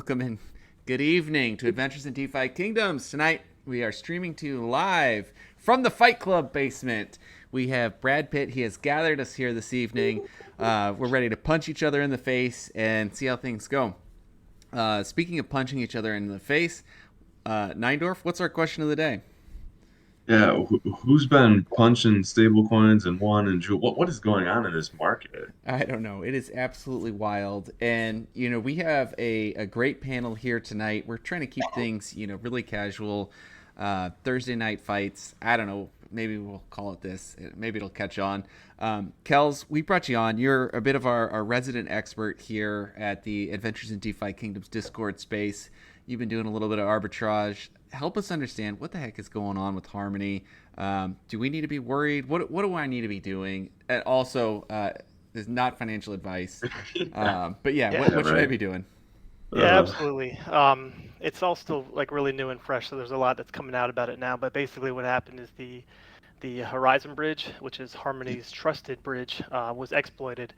Welcome and good evening to Adventures in DeFi Kingdoms. Tonight we are streaming to you live from the Fight Club basement. We have Brad Pitt. He has gathered us here this evening. We're ready to punch each other in the face and see how things go. Speaking of punching each other in the face, Neindorf, what's our question of the day? Yeah, who's been punching stable coins and one and jewel? What is going on in this market? I don't know. It is absolutely wild. And, we have a great panel here tonight. We're trying to keep things, really casual. Thursday night fights. I don't know. Maybe we'll call it this. Maybe it'll catch on. Kels, we brought you on. You're a bit of our resident expert here at the Adventures in DeFi Kingdoms Discord space. You've been doing a little bit of arbitrage. Help us understand what the heck is going on with Harmony. Do we need to be worried? What do I need to be doing? And also, this is not financial advice. But yeah, Yeah, what should I Right. be doing? yeah, Uh, absolutely. It's all still like really new and fresh, so there's a lot that's coming out about it now. But basically, what happened is the Horizon Bridge, which is Harmony's trusted bridge, was exploited.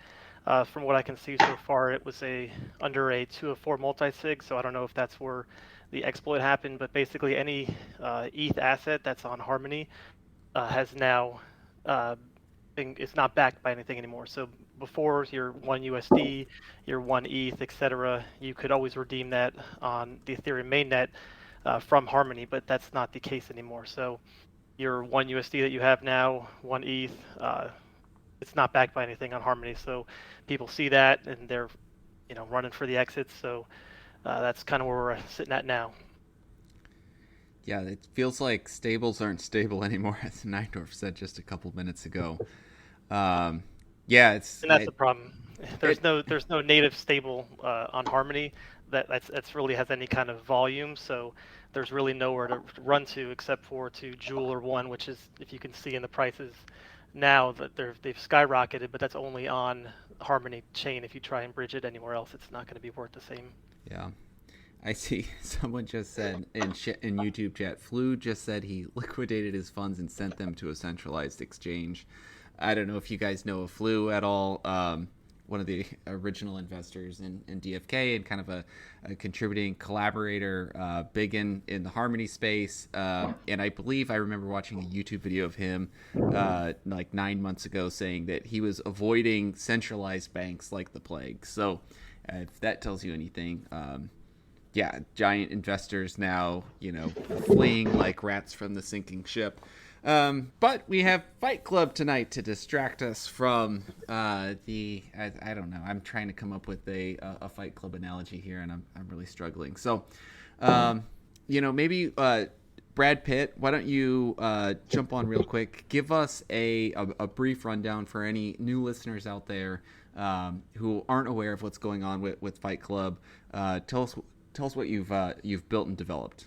From what I can see so far, it was under a 2 of 4 multi-sig, so I don't know if that's where the exploit happened. But basically, any ETH asset that's on Harmony has now it's not backed by anything anymore. So before your 1 USD, your 1 ETH, etc., you could always redeem that on the Ethereum mainnet from Harmony, but that's not the case anymore. So your 1 USD that you have now, 1 ETH, it's not backed by anything on Harmony. So people see that and they're running for the exits. So that's kind of where we're sitting at now. Yeah, it feels like stables aren't stable anymore, as Neindorf said just a couple minutes ago. Um, yeah, And that's the problem. it There's no native stable on Harmony that's really has any kind of volume. So there's really nowhere to run to except for to Jewel or One, which is, if you can see in the prices now, that they've skyrocketed, but that's only on Harmony chain. If you try and bridge it anywhere else, it's not going to be worth the same. yeah. I see someone just said in YouTube chat, Flu just said he liquidated his funds and sent them to a centralized exchange. I don't know if you guys know of Flu at all. One of the original investors in DFK and kind of a contributing collaborator, big in the Harmony space. And I believe I remember watching a YouTube video of him like 9 months ago saying that he was avoiding centralized banks like the plague. So if that tells you anything, yeah, giant investors now, fleeing like rats from the sinking ship. But we have Fight Club tonight to distract us from I don't know. I'm trying to come up with a Fight Club analogy here, and I'm really struggling. So, maybe Brad Pitt, why don't you jump on real quick? Give us a brief rundown for any new listeners out there who aren't aware of what's going on with Fight Club. Tell us what you've built and developed.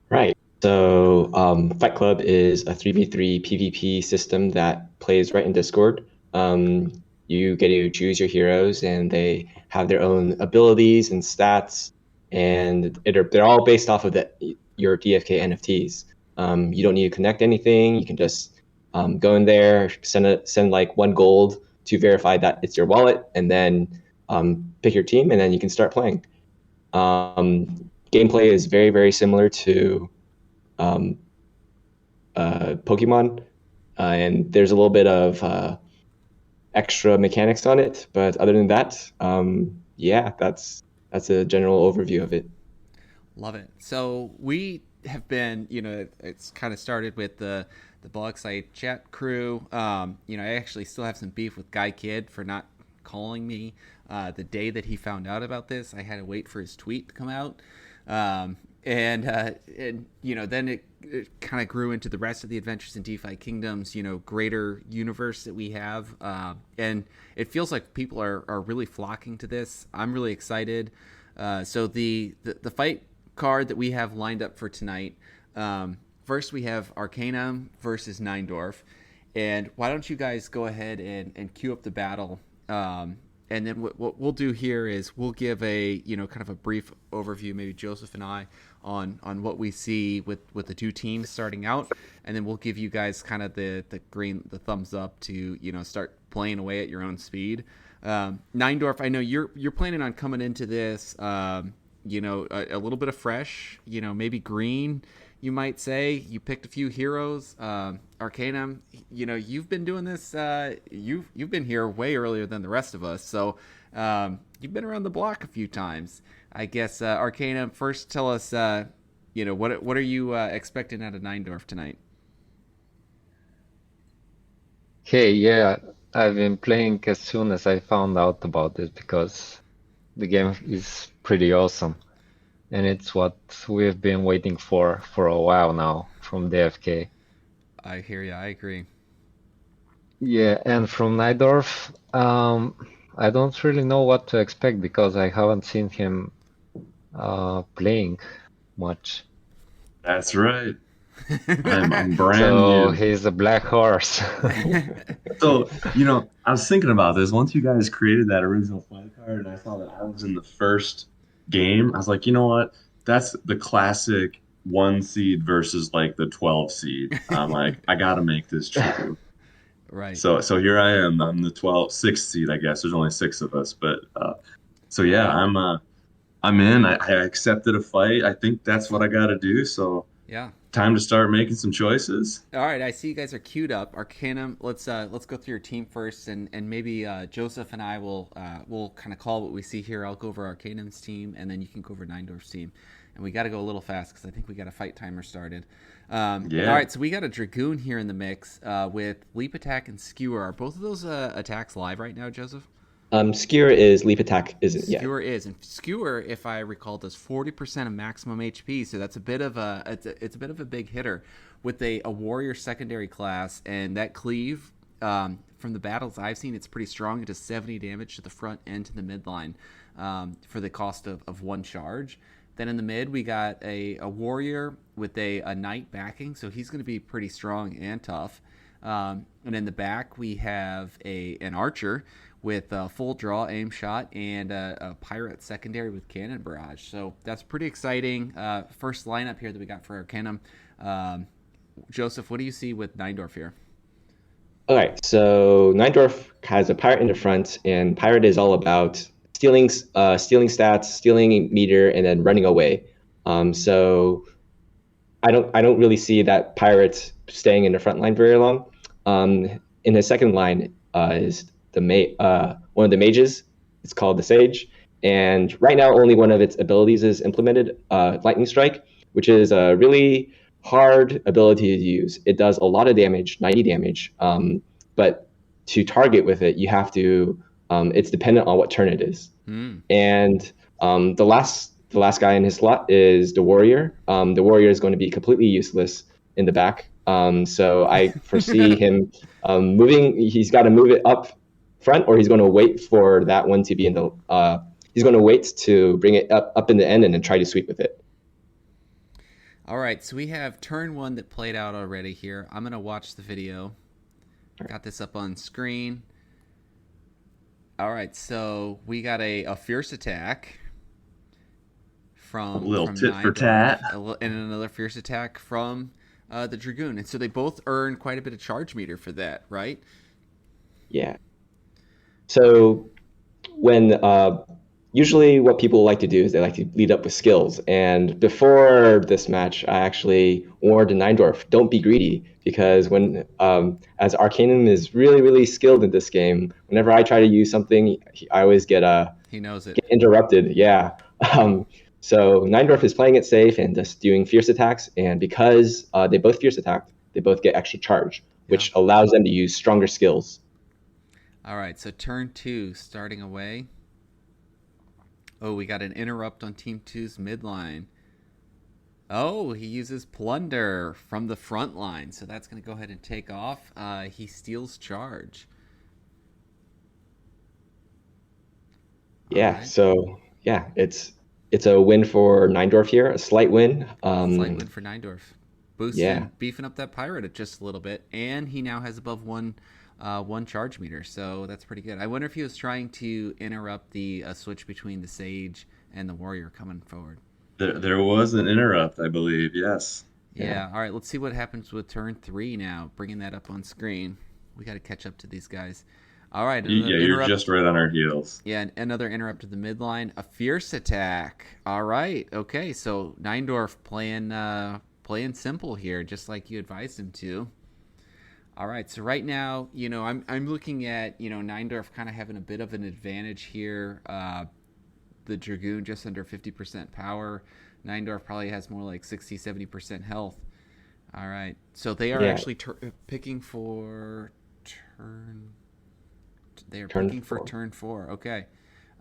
Right. So, Fight Club is a 3v3 PvP system that plays right in Discord. You get to choose your heroes, and they have their own abilities and stats, and they're all based off of your DFK NFTs. You don't need to connect anything. You can just go in there, send like 1 gold to verify that it's your wallet, and then pick your team, and then you can start playing. Gameplay is very, very similar to Pokemon, and there's a little bit of extra mechanics on it. But other than that, yeah, that's a general overview of it. Love it. So we have been, it's kind of started with the blog site chat crew. I actually still have some beef with Guy Kidd for not calling me the day that he found out about this. I had to wait for his tweet to come out. And then it kind of grew into the rest of the Adventures in DeFi Kingdoms, greater universe that we have. And it feels like people are really flocking to this. I'm really excited. So the fight card that we have lined up for tonight, first we have Arcanum versus Neindorf. And why don't you guys go ahead and queue up the battle? And then what we'll do here is we'll give a kind of a brief overview, maybe Joseph and I, on what we see with the two teams starting out, and then we'll give you guys kind of the thumbs up to start playing away at your own speed. Neindorf, I know you're planning on coming into this a little bit of fresh, maybe green, you might say. You picked a few heroes. Arcanum, you've been doing this. You've been here way earlier than the rest of us, so you've been around the block a few times. I guess Arcanum, first tell us, what are you expecting out of Neindorf tonight? Hey, yeah, I've been playing as soon as I found out about it because the game is pretty awesome. And it's what we've been waiting for a while now from the FK. I hear you. I agree. Yeah, and from Najdorf, I don't really know what to expect because I haven't seen him playing much. That's right. I'm brand So new. he's a black horse. So, I was thinking about this. Once you guys created that original flight card and I saw that I was in the first game, I was like, you know what? That's the classic 1 seed versus like the 12 seed. I'm like, I gotta make this true. Right. So here I am. I'm the 6th seed, I guess. There's only 6 of us, but so yeah, I'm in. I accepted a fight. I think that's what I gotta do. So Yeah. time to start making some choices. All right, I see you guys are queued up. Arcanum, let's go through your team first, and maybe Joseph and I will kind of call what we see here. I'll go over Arcanum's team, and then you can go over Neindorf's team. And we got to go a little fast because I think we got a fight timer started. Yeah. All right, so we got a Dragoon here in the mix with Leap Attack and Skewer. Are both of those attacks live right now, Joseph? Skewer is, Leap Attack isn't yet. Skewer is, and Skewer, if I recall, does 40% of maximum HP, so that's a bit of it's a bit of a big hitter with a warrior secondary class, and that cleave from the battles I've seen, it's pretty strong. It does 70 damage to the front and to the midline for the cost of 1 charge. Then in the mid, we got a warrior with a knight backing, so he's going to be pretty strong and tough. And in the back, we have an archer with a full draw aim shot and a pirate secondary with cannon barrage. So that's pretty exciting. First lineup here that we got for Arcanum. Joseph, what do you see with Neindorf here? All right, so Neindorf has a pirate in the front, and pirate is all about stealing stats, stealing meter, and then running away. So I don't really see that pirate staying in the front line very long. In his second line is one of the mages. It's called the Sage, and right now only one of its abilities is implemented, Lightning Strike, which is a really hard ability to use. It does a lot of damage, 90 damage, but to target with it, you have to. It's dependent on what turn it is. And the last guy in his slot is the warrior. The warrior is going to be completely useless in the back. So I foresee him moving. He's got to move it up front, or he's going to wait for that one to be in the. He's going to wait to bring it up in the end and then try to sweep with it. All right, so we have turn 1 that played out already here. I'm going to watch the video. Got this up on screen. All right, so we got a fierce attack from a little from tit for Neindorf, tat, and another fierce attack from the Dragoon, and so they both earn quite a bit of charge meter for that, right? Yeah. So when usually what people like to do is they like to lead up with skills. And before this match, I actually warned Neindorf, don't be greedy, because when as Arcanum is really, really skilled in this game, whenever I try to use something, I always get he knows it. get interrupted. Yeah. So Neindorf is playing it safe and just doing fierce attacks. And because they both fierce attack, they both get extra charge, which allows them to use stronger skills. All right, so turn 2, starting away. Oh, we got an interrupt on Team 2's midline. Oh, he uses Plunder from the front line, so that's going to go ahead and take off. He steals charge. Yeah, right. So yeah, it's a win for Neindorf here, a slight win. Slight win for Neindorf. Beefing up that pirate just a little bit, and he now has above one charge meter, so that's pretty good. I wonder if he was trying to interrupt the switch between the Sage and the Warrior coming forward. There was an interrupt, I believe. Yes. Yeah. All right. Let's see what happens with turn 3 now. Bringing that up on screen. We got to catch up to these guys. All right, Yeah, another you're interrupt. just right on our heels. Yeah, another interrupt to the midline. A fierce attack. All right. Okay, so Neindorf playing simple here, just like you advised him to. All right, so right now, I'm looking at Neindorf kind of having a bit of an advantage here. The Dragoon just under 50% power. Neindorf probably has more like 60-70% health. All right, so they are actually picking for turn. They are picking for turn 4. Okay,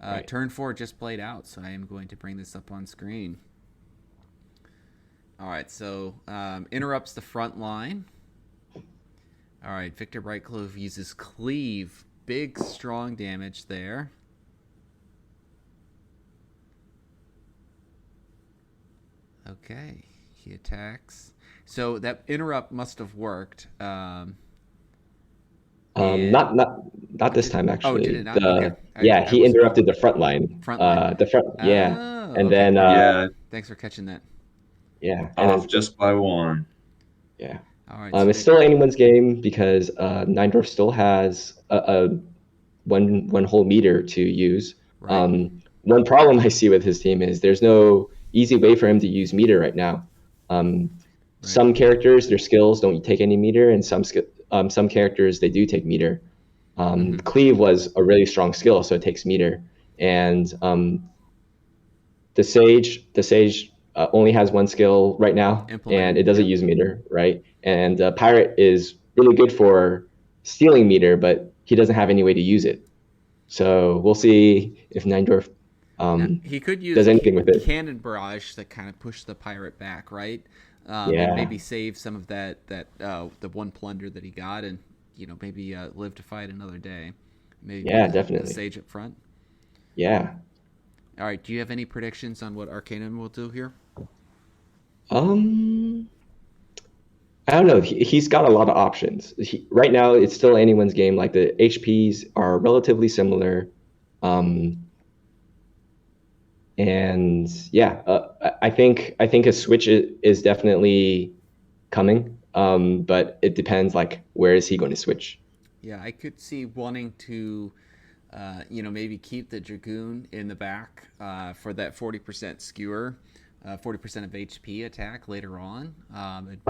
right. Turn 4 just played out, so I am going to bring this up on screen. All right, so interrupts the front line. All right, Victor Brightclove uses Cleave. Big, strong damage there. Okay, he attacks. So that interrupt must have worked. Not this time actually. Oh, did it not? Okay. He interrupted the front line. The front. And okay. then thanks for catching that. Yeah, and off just by 1. Yeah. All right. It's still anyone's game because Neindorf still has a one whole meter to use. Right. One problem I see with his team is there's no easy way for him to use meter right now. Some characters, their skills don't take any meter, and some characters they do take meter. Cleave was a really strong skill, so it takes meter. And the Sage only has one skill right now, and it doesn't use meter, right? And Pirate is really good for stealing meter, but he doesn't have any way to use it. So we'll see if Neindorf he could use does anything with it. Cannon Barrage that kind of push the Pirate back, right? And maybe save some of that the one plunder that he got, and maybe live to fight another day. Maybe definitely the Sage up front. Yeah. All right. Do you have any predictions on what Arcanum will do here? I don't know. He's got a lot of options. Right now, it's still anyone's game. Like the HPs are relatively similar, and I think a switch is definitely coming. But it depends. Like, where is he going to switch? Yeah, I could see wanting to, maybe keep the Dragoon in the back for that 40% skewer. 40% of HP attack later on.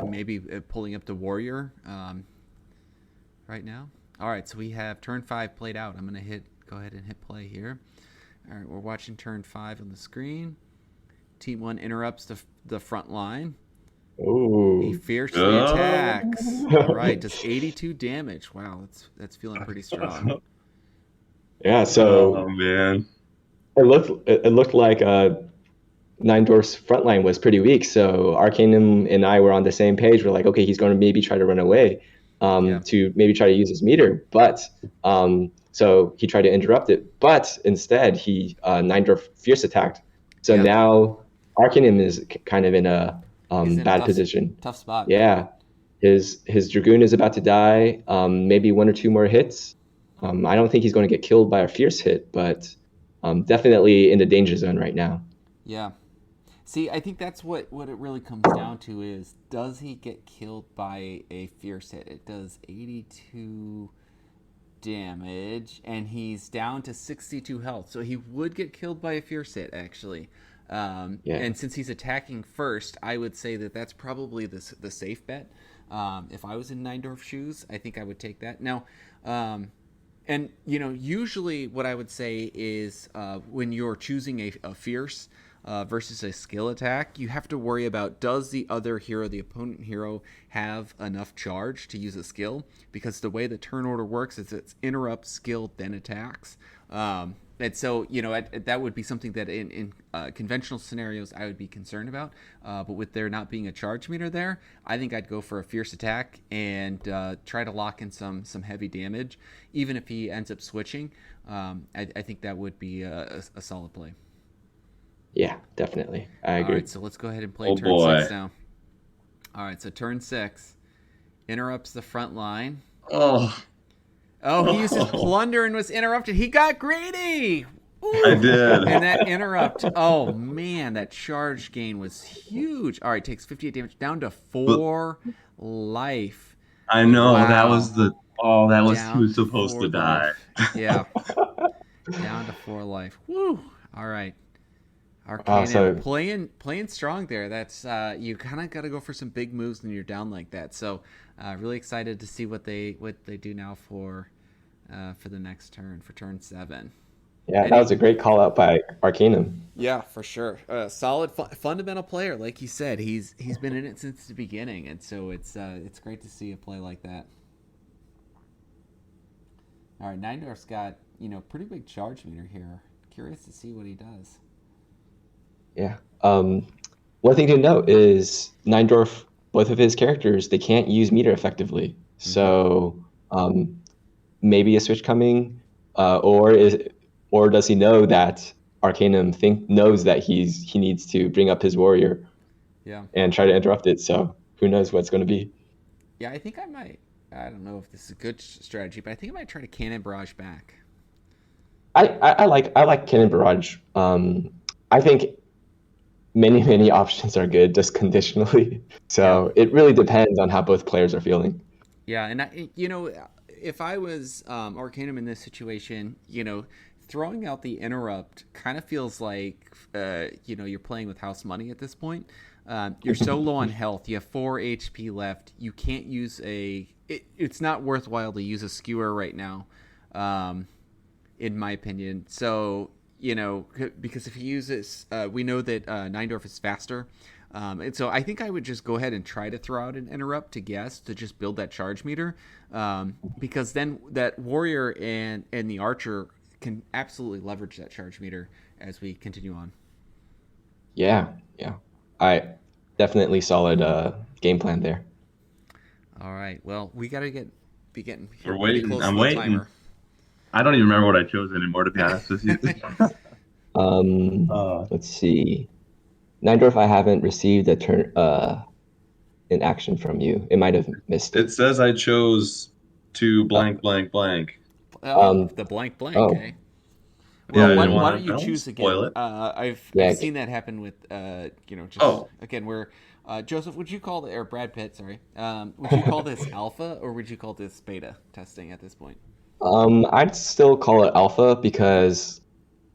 Maybe pulling up the Warrior right now. All right, so we have turn 5 played out. I'm going to go ahead and hit play here. All right, we're watching turn 5 on the screen. Team 1 interrupts the front line. Ooh. He fiercely attacks. All right, does 82 damage. Wow, that's feeling pretty strong. Yeah, so oh man, it looked like Neindorf's front line was pretty weak, so Arcanum and I were on the same page. We're like, okay, he's going to maybe try to run away to maybe try to use his meter. But so he tried to interrupt it. But instead, Neindorf fierce attacked. So now Arcanum is kind of in a bad position. Tough spot. Yeah. His Dragoon is about to die. Maybe 1 or 2 more hits. I don't think he's going to get killed by a fierce hit, but definitely in the danger zone right now. Yeah. See, I think that's what it really comes down to is, does he get killed by a fierce hit? It does 82 damage, and he's down to 62 health. So he would get killed by a fierce hit, actually. And since he's attacking first, I would say that's probably the safe bet. If I was in Neindorf's shoes, I think I would take that. Now, and usually what I would say is when you're choosing a fierce versus a skill attack, you have to worry about, does the other hero, the opponent hero, have enough charge to use a skill? Because the way the turn order works is it's interrupt, skill, then attacks. And so, that would be something that in conventional scenarios I would be concerned about. But with there not being a charge meter there, I think I'd go for a fierce attack and try to lock in some heavy damage. Even if he ends up switching, I think that would be a solid play. Yeah, definitely. I agree. All right, so let's go ahead and play turn 6 now. All right, so turn 6 interrupts the front line. Oh, he used his plunder and was interrupted. He got greedy. Ooh. I did. And that interrupt. Oh man, that charge gain was huge. All right, takes 58 damage down to 4 life. I know. Wow. That was the Oh, that was down too to supposed 4 to die. life. Yeah, down to 4 life. Woo! All right. Arcanum So playing strong there. That's you kind of got to go for some big moves when you're down like that. So really excited to see what they do now for the next turn, for turn 7. yeah, that was Any a great call out by Arcanum. Yeah, for sure. Solid fundamental player, like you said. He's been in it since the beginning, and so it's great to see a play like that. All right, Neindorf's got pretty big charge meter here. Curious to see what he does. Yeah. One thing to note is Neindorf, both of his characters, they can't use meter effectively. So maybe a switch coming, or does he know that Arcanum knows that he needs to bring up his warrior Yeah. and try to interrupt it. So who knows what's going to be. Yeah, I think I might. I don't know if this is a good strategy, but I think I might try to cannon barrage back. I like Cannon Barrage. I think many options are good just conditionally. So it really depends on how both players are feeling. Yeah, and if I was Arcanum in this situation, throwing out the interrupt kind of feels like you're playing with house money at this point. You're so low on health. You have 4 HP left. You can't use it's not worthwhile to use a skewer right now, in my opinion. So, because if he uses, we know that Neindorf is faster. And so I think I would just go ahead and try to throw out an interrupt to just build that charge meter. Because then that warrior and the archer can absolutely leverage that charge meter as we continue on. Yeah. I definitely solid game plan there. All right. Well, we got to be getting We're pretty waiting. close I'm to the waiting. timer. I don't even remember what I chose anymore, to be honest with you. Let's see. Neindorf, I haven't received a turn an action from you. It might have missed It it. says I chose to blank. The blank, Oh. eh? Yeah, Well, I why didn't wanna- don't you I don't choose spoil again? it. I've Yeah. seen that happen with just Oh. again where Joseph, would you call or Brad Pitt? Sorry, would you call this alpha or would you call this beta testing at this point? I'd still call it alpha because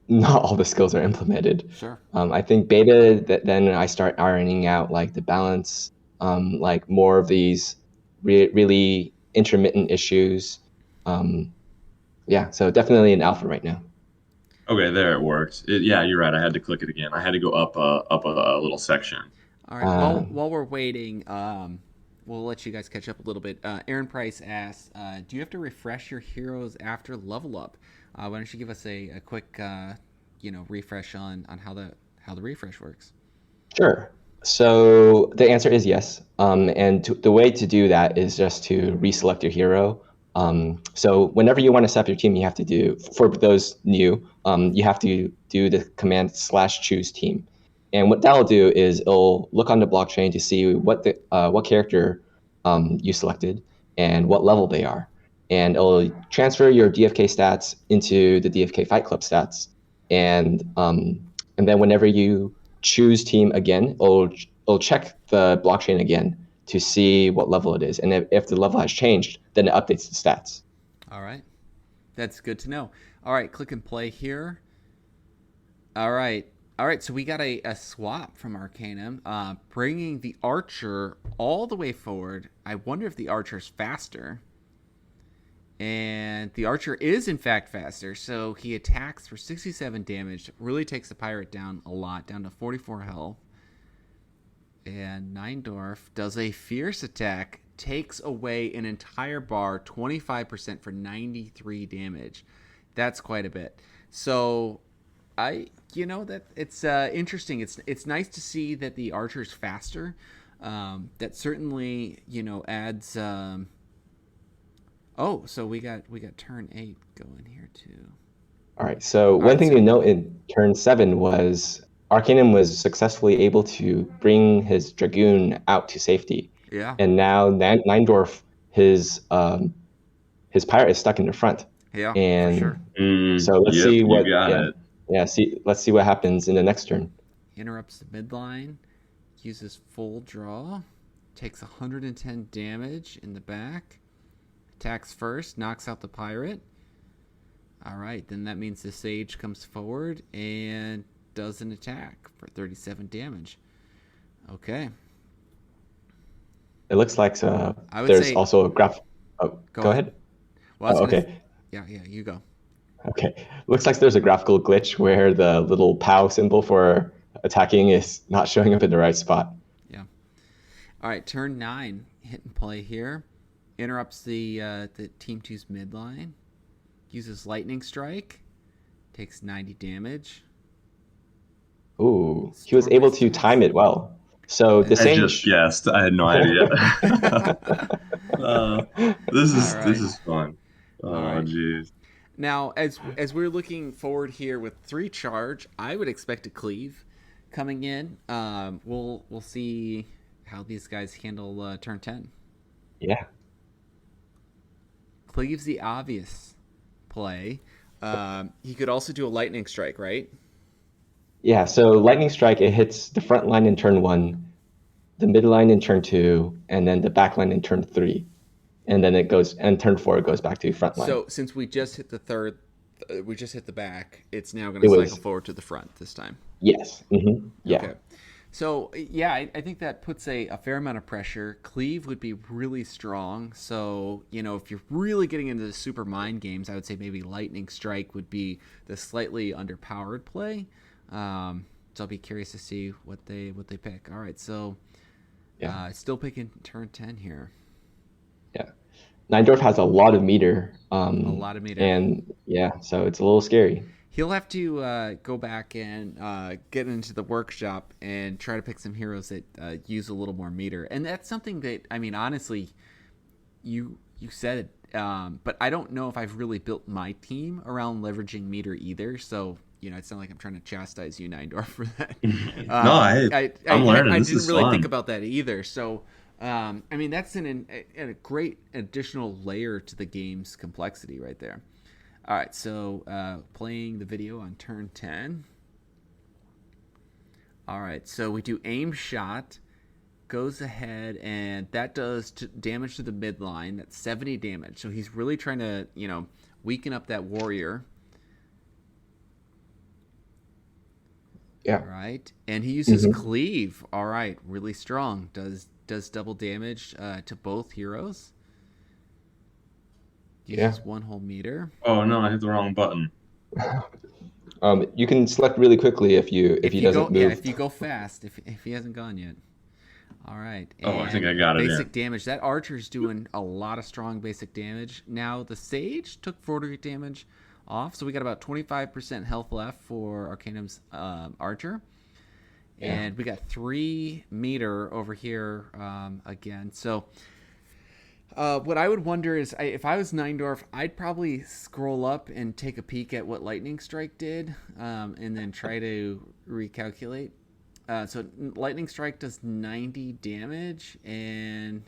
not all the skills are implemented. Sure. I think beta, then I start ironing out like the balance, like more of these really intermittent issues. Yeah, so definitely an alpha right now. Okay, there it worked. Yeah, you're right. I had to click it again. I had to go up a little section. All right. While we're waiting, we'll let you guys catch up a little bit. Aaron Price asks, do you have to refresh your heroes after level up? Why don't you give us a quick refresh on how the refresh works? Sure. So the answer is yes. And the way to do that is just to reselect your hero. So whenever you want to set up your team, you have to do, for those new, you have to do the command /choose team. And what that'll do is it'll look on the blockchain to see what character you selected and what level they are. And it'll transfer your DFK stats into the DFK Fight Club stats. And then whenever you choose team again, it'll check the blockchain again to see what level it is. And if the level has changed, then it updates the stats. All right. That's good to know. All right, click and play here. All right, so we got a swap from Arcanum, bringing the archer all the way forward. I wonder if the archer's faster. And the archer is, in fact, faster, so he attacks for 67 damage. Really takes the pirate down a lot, down to 44 health. And Neindorf does a fierce attack, takes away an entire bar, 25% for 93 damage. That's quite a bit. So, that it's interesting. It's nice to see that the archer's faster. That certainly, adds. So we got turn 8 going here too. All right. So one thing to note in turn 7 was Arcanum was successfully able to bring his Dragoon out to safety. Yeah. And now Neindorf, his pirate is stuck in the front. Yeah. And for sure. So let's see what. Let's see what happens in the next turn. He interrupts the midline, uses full draw, takes 110 damage in the back, attacks first, knocks out the pirate. All right, then that means the sage comes forward and does an attack for 37 damage. Okay. It looks like I would there's say also a graph. Oh, go ahead. Well, I was gonna Okay. Yeah, you go. Okay. Looks like there's a graphical glitch where the little POW symbol for attacking is not showing up in the right spot. Yeah. All right, turn 9, hit and play here. Interrupts the team 2's midline. Uses lightning strike. Takes 90 damage. Ooh, he was able to time it well. So the I sage. just guessed. I had no idea. This is fun. Oh, jeez. Now, as we're looking forward here with 3 charge, I would expect a cleave coming in. We'll see how these guys handle turn 10. Yeah. Cleave's the obvious play. He could also do a lightning strike, right? Yeah, so lightning strike, it hits the front line in turn 1, the mid line in turn 2, and then the back line in turn 3. And then it goes, and turn 4 it goes back to front line. So since we just hit the third, we just hit the back, it's now going to cycle forward to the front this time. Yes. Mm-hmm. Yeah. Okay. So, yeah, I think that puts a fair amount of pressure. Cleave would be really strong. So, if you're really getting into the super mind games, I would say maybe Lightning Strike would be the slightly underpowered play. So I'll be curious to see what they pick. All right, so still picking turn 10 here. Yeah. Neindorf has a lot of meter. A lot of meter. And, yeah, so it's a little scary. He'll have to go back and get into the workshop and try to pick some heroes that use a little more meter. And that's something that, honestly, you said it, but I don't know if I've really built my team around leveraging meter either. So, it's not like I'm trying to chastise you, Neindorf, for that. I'm learning. I This didn't is really fun. think about that either. So, that's a great additional layer to the game's complexity right there. All right, so playing the video on turn 10. All right, so we do aim shot, goes ahead, and that does damage to the midline. That's 70 damage. So he's really trying to, weaken up that warrior. Yeah. All right, and he uses cleave. All right, really strong. Does double damage to both heroes. Uses 1 whole meter. Oh no, I hit the wrong button. You can select really quickly if he doesn't move. Yeah, if you go fast, if he hasn't gone yet. All right. Oh, I think I got it. Basic damage. That archer's doing a lot of strong basic damage. Now the sage took 40 damage off, so we got about 25% health left for Arcanum's archer. Yeah. And we got 3 meter over here again. So what I would wonder is, if I was Neindorf, I'd probably scroll up and take a peek at what Lightning Strike did, and then try to recalculate. So Lightning Strike does 90 damage, and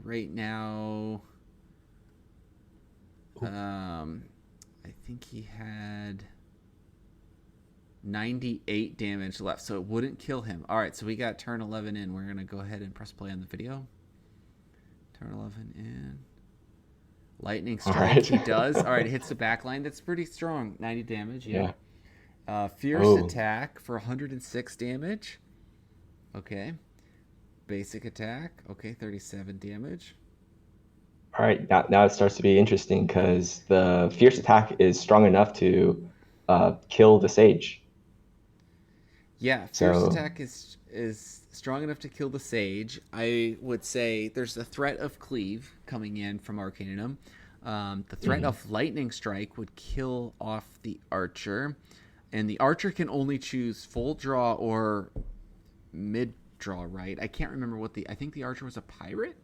right now, I think he had 98 damage left, so it wouldn't kill him. All right, so we got turn 11 in. We're going to go ahead and press play on the video. Turn 11 in. Lightning Strike, right. He does. All right, hits the back line. That's pretty strong. 90 damage, yeah. Fierce attack for 106 damage. Okay. Basic attack. Okay, 37 damage. All right, now it starts to be interesting because the fierce attack is strong enough to kill the sage. Yeah, fierce attack is strong enough to kill the sage. I would say there's a threat of cleave coming in from Arcanum. The threat of lightning strike would kill off the archer, and the archer can only choose full draw or mid draw, right? I can't remember I think the archer was a pirate,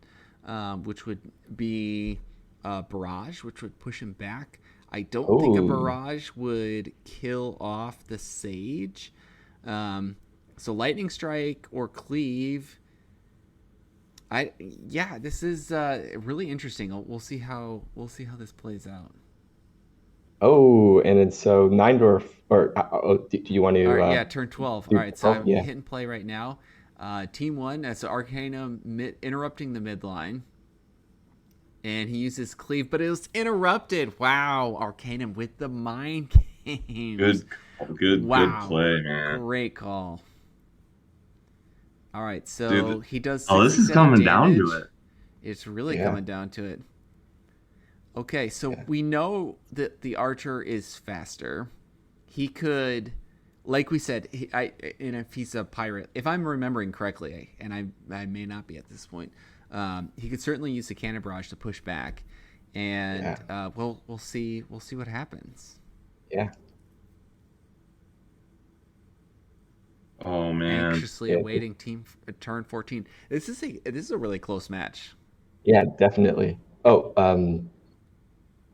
which would be a barrage, which would push him back. I don't think a barrage would kill off the sage. So lightning strike or cleave. This is really interesting. We'll see how this plays out. Oh, and it's so Neindorf, or do you want to? All right, turn 12. All right, so I'm yeah. hitting play right now. Team 1, so Arcanum interrupting the midline. And he uses cleave, but it was interrupted. Wow, Arcanum with the mind games. Good Wow. play, man. Great call. All right, so Dude, he does 67 this is coming damage. down to it. It's really Yeah. coming down to it. Okay, so we know that the archer is faster. He could, like we said, if he's a pirate, if I'm remembering correctly, and I may not be at this point, he could certainly use the cannon barrage to push back, and we'll see what happens. Yeah. Oh man. Anxiously awaiting team turn 14. This is a really close match. Yeah, definitely. Oh,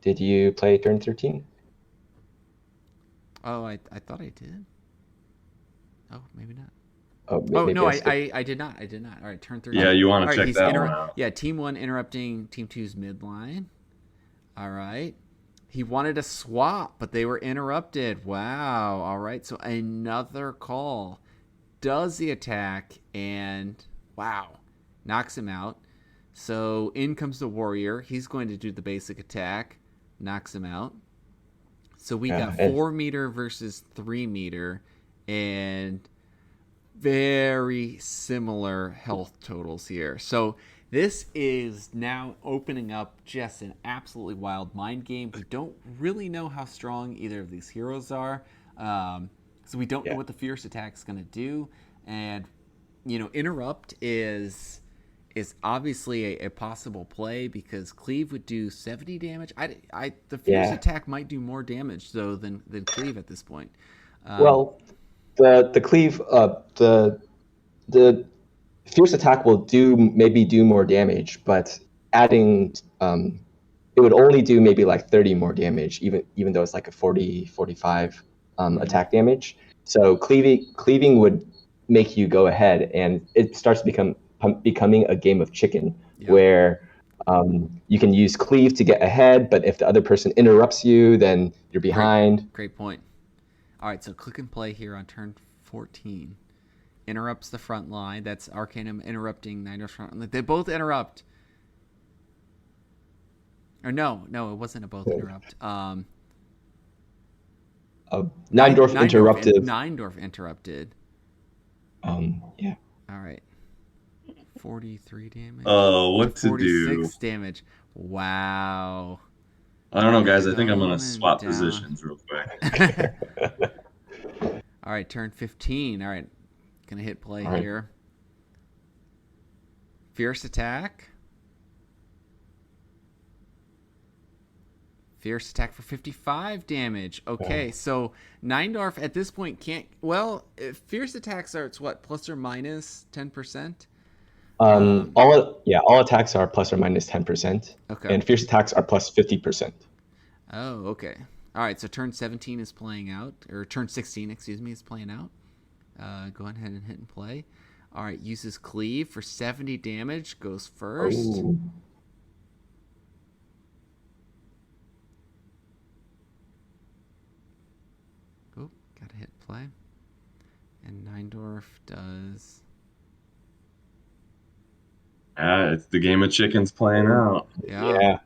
did you play turn 13? Oh, I thought I did. Oh, maybe not. Oh, Oh maybe no, I skipped. I did not. All right, turn 13. Yeah, you want All to right, check that one out. Yeah, team 1 interrupting team 2's midline. All right. He wanted a swap, but they were interrupted. Wow. All right. So another call. Does the attack and wow, knocks him out. So in comes the warrior. He's going to do the basic attack, knocks him out. So we got 4 meter versus 3 meter, and very similar health totals here. So this is now opening up just an absolutely wild mind game. We don't really know how strong either of these heroes are. So we don't know what the fierce attack is going to do. And, interrupt is obviously a possible play because cleave would do 70 damage. The fierce attack might do more damage though than cleave at this point. Well, the cleave, the fierce attack will maybe do more damage, but adding it would only do maybe like 30 more damage, even though it's like a 40, 45 attack damage. So cleaving would make you go ahead, and it starts becoming a game of chicken where you can use cleave to get ahead, but if the other person interrupts you, then you're behind. Great point. All right, so click and play here on turn 14. Interrupts the front line. That's Arcanum interrupting Nido's front line. They both interrupt. Or no, it wasn't a both interrupt. Neindorf interrupted. Neindorf interrupted. Yeah. All right. 43 damage. Oh, what to 46 do? damage. Wow. I don't know, guys. I think I'm Going gonna swap down. positions real quick. All right, turn 15. All right. Gonna hit play here. Fierce attack. Fierce attack for 55 damage. Okay, so Neindorf at this point can't. Well, fierce attack starts what, plus or minus 10%? All attacks are plus or minus 10%. Okay. And fierce attacks are plus 50%. Oh, okay. All right, so turn 17 is playing out, or turn 16, excuse me, is playing out. Go ahead and hit and play. All right, uses cleave for 70 damage, goes first. Ooh. Oop, gotta hit play. And Neindorf does. It's the game of chickens playing out. Yeah.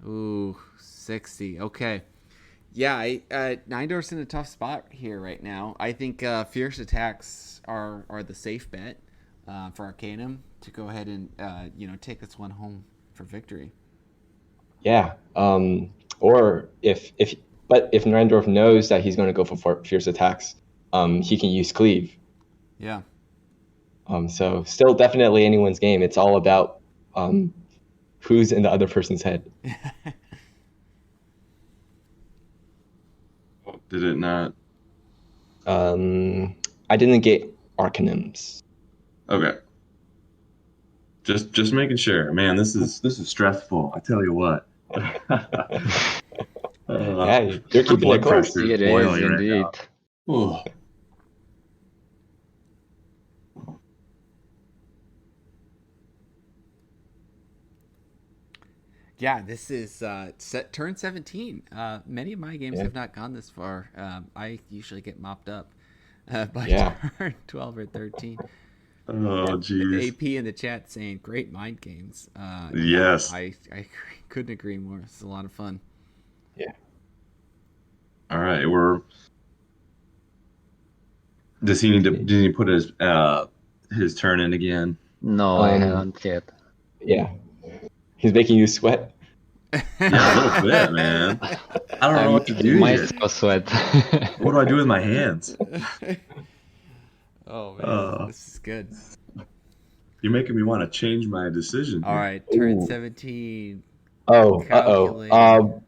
Ooh, 60. Okay. Yeah, Neindorf's in a tough spot here right now. I think fierce attacks are the safe bet for Arcanum to go ahead and take this one home for victory. Yeah. Or if Neindorf knows that he's going to go for fierce attacks, he can use cleave. Yeah. So still definitely anyone's game. It's all about who's in the other person's head. Did it not? I didn't get Arcanums. Okay. Just making sure. Man, this is stressful. I tell you what. Yeah, you're keeping blood it close. pressure It is boiling right indeed. now. Ooh. Yeah, this is turn 17. Many of my games have not gone this far. I usually get mopped up by turn 12 or 13. Oh, jeez. AP in the chat saying great mind games. Yes. I couldn't agree more. It's a lot of fun. Yeah. All right, does he need to? Did he put his turn in again? No, I haven't yet. Yeah. He's making you sweat. Yeah, a little bit, man. I don't know what to do here. Myself sweat. What do I do with my hands? Oh man, this is good. You're making me want to change my decision. All right, turn 17. Oh, Calculating.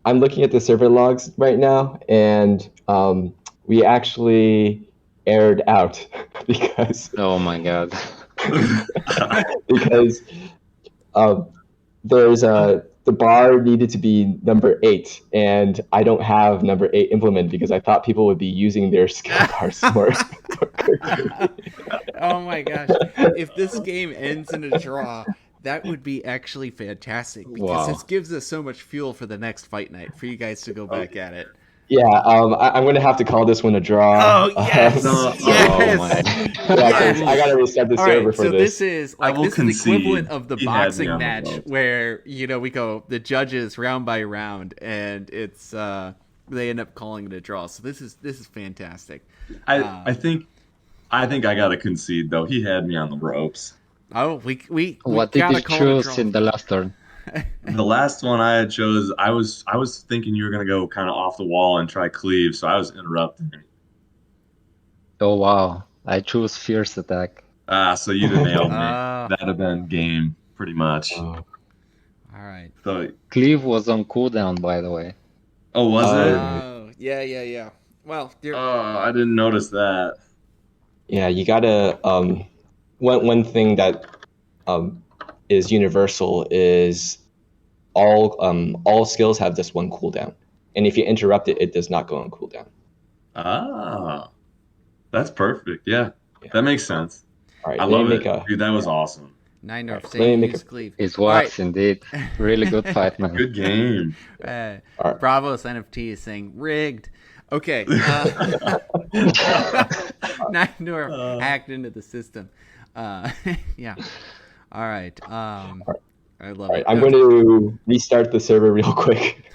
I'm looking at the server logs right now, and we actually aired out because Oh my god. because there's the bar needed to be number 8, and I don't have number 8 implemented because I thought people would be using their skill bars more. Oh my gosh! If this game ends in a draw, that would be actually fantastic because Wow. this gives us so much fuel for the next fight night for you guys to go back at it. Yeah, I'm going to have to call this one a draw. Oh yes, No. yes. Oh my. Yeah, 'cause I got to reset the All server right, for so this. this is I like will this is the equivalent concede of the he had me boxing on the match ropes. where we go the judges round by round and it's they end up calling it a draw. So this is fantastic. I think I gotta concede though. He had me on the ropes. Oh, we What did gotta you call it a choose draw. in the last turn? The last one I had chose, I was thinking you were gonna go kind of off the wall and try cleave, so I was interrupting. Oh wow. I choose fierce attack. So you'd have nailed me. Ah. That'd have been game pretty much. All right. So, Cleave was on cooldown, by the way. oh, was it? Oh, yeah. Well, dear, Oh, I didn't notice that. Yeah, you gotta. One thing that is universal is all skills have just one cooldown, and if you interrupt it, it does not go on cooldown. Ah, that's perfect. Yeah, that makes sense. All right, I let me love make it, dude. That was awesome. Nine North let me saying make use a- cleave. It All was indeed. Really good fight, man. Good game. right. All right. Bravos NFT is saying rigged. Okay. Nine North hacked into the system. Yeah. All right. I love All right, it. I'm going to restart the server real quick.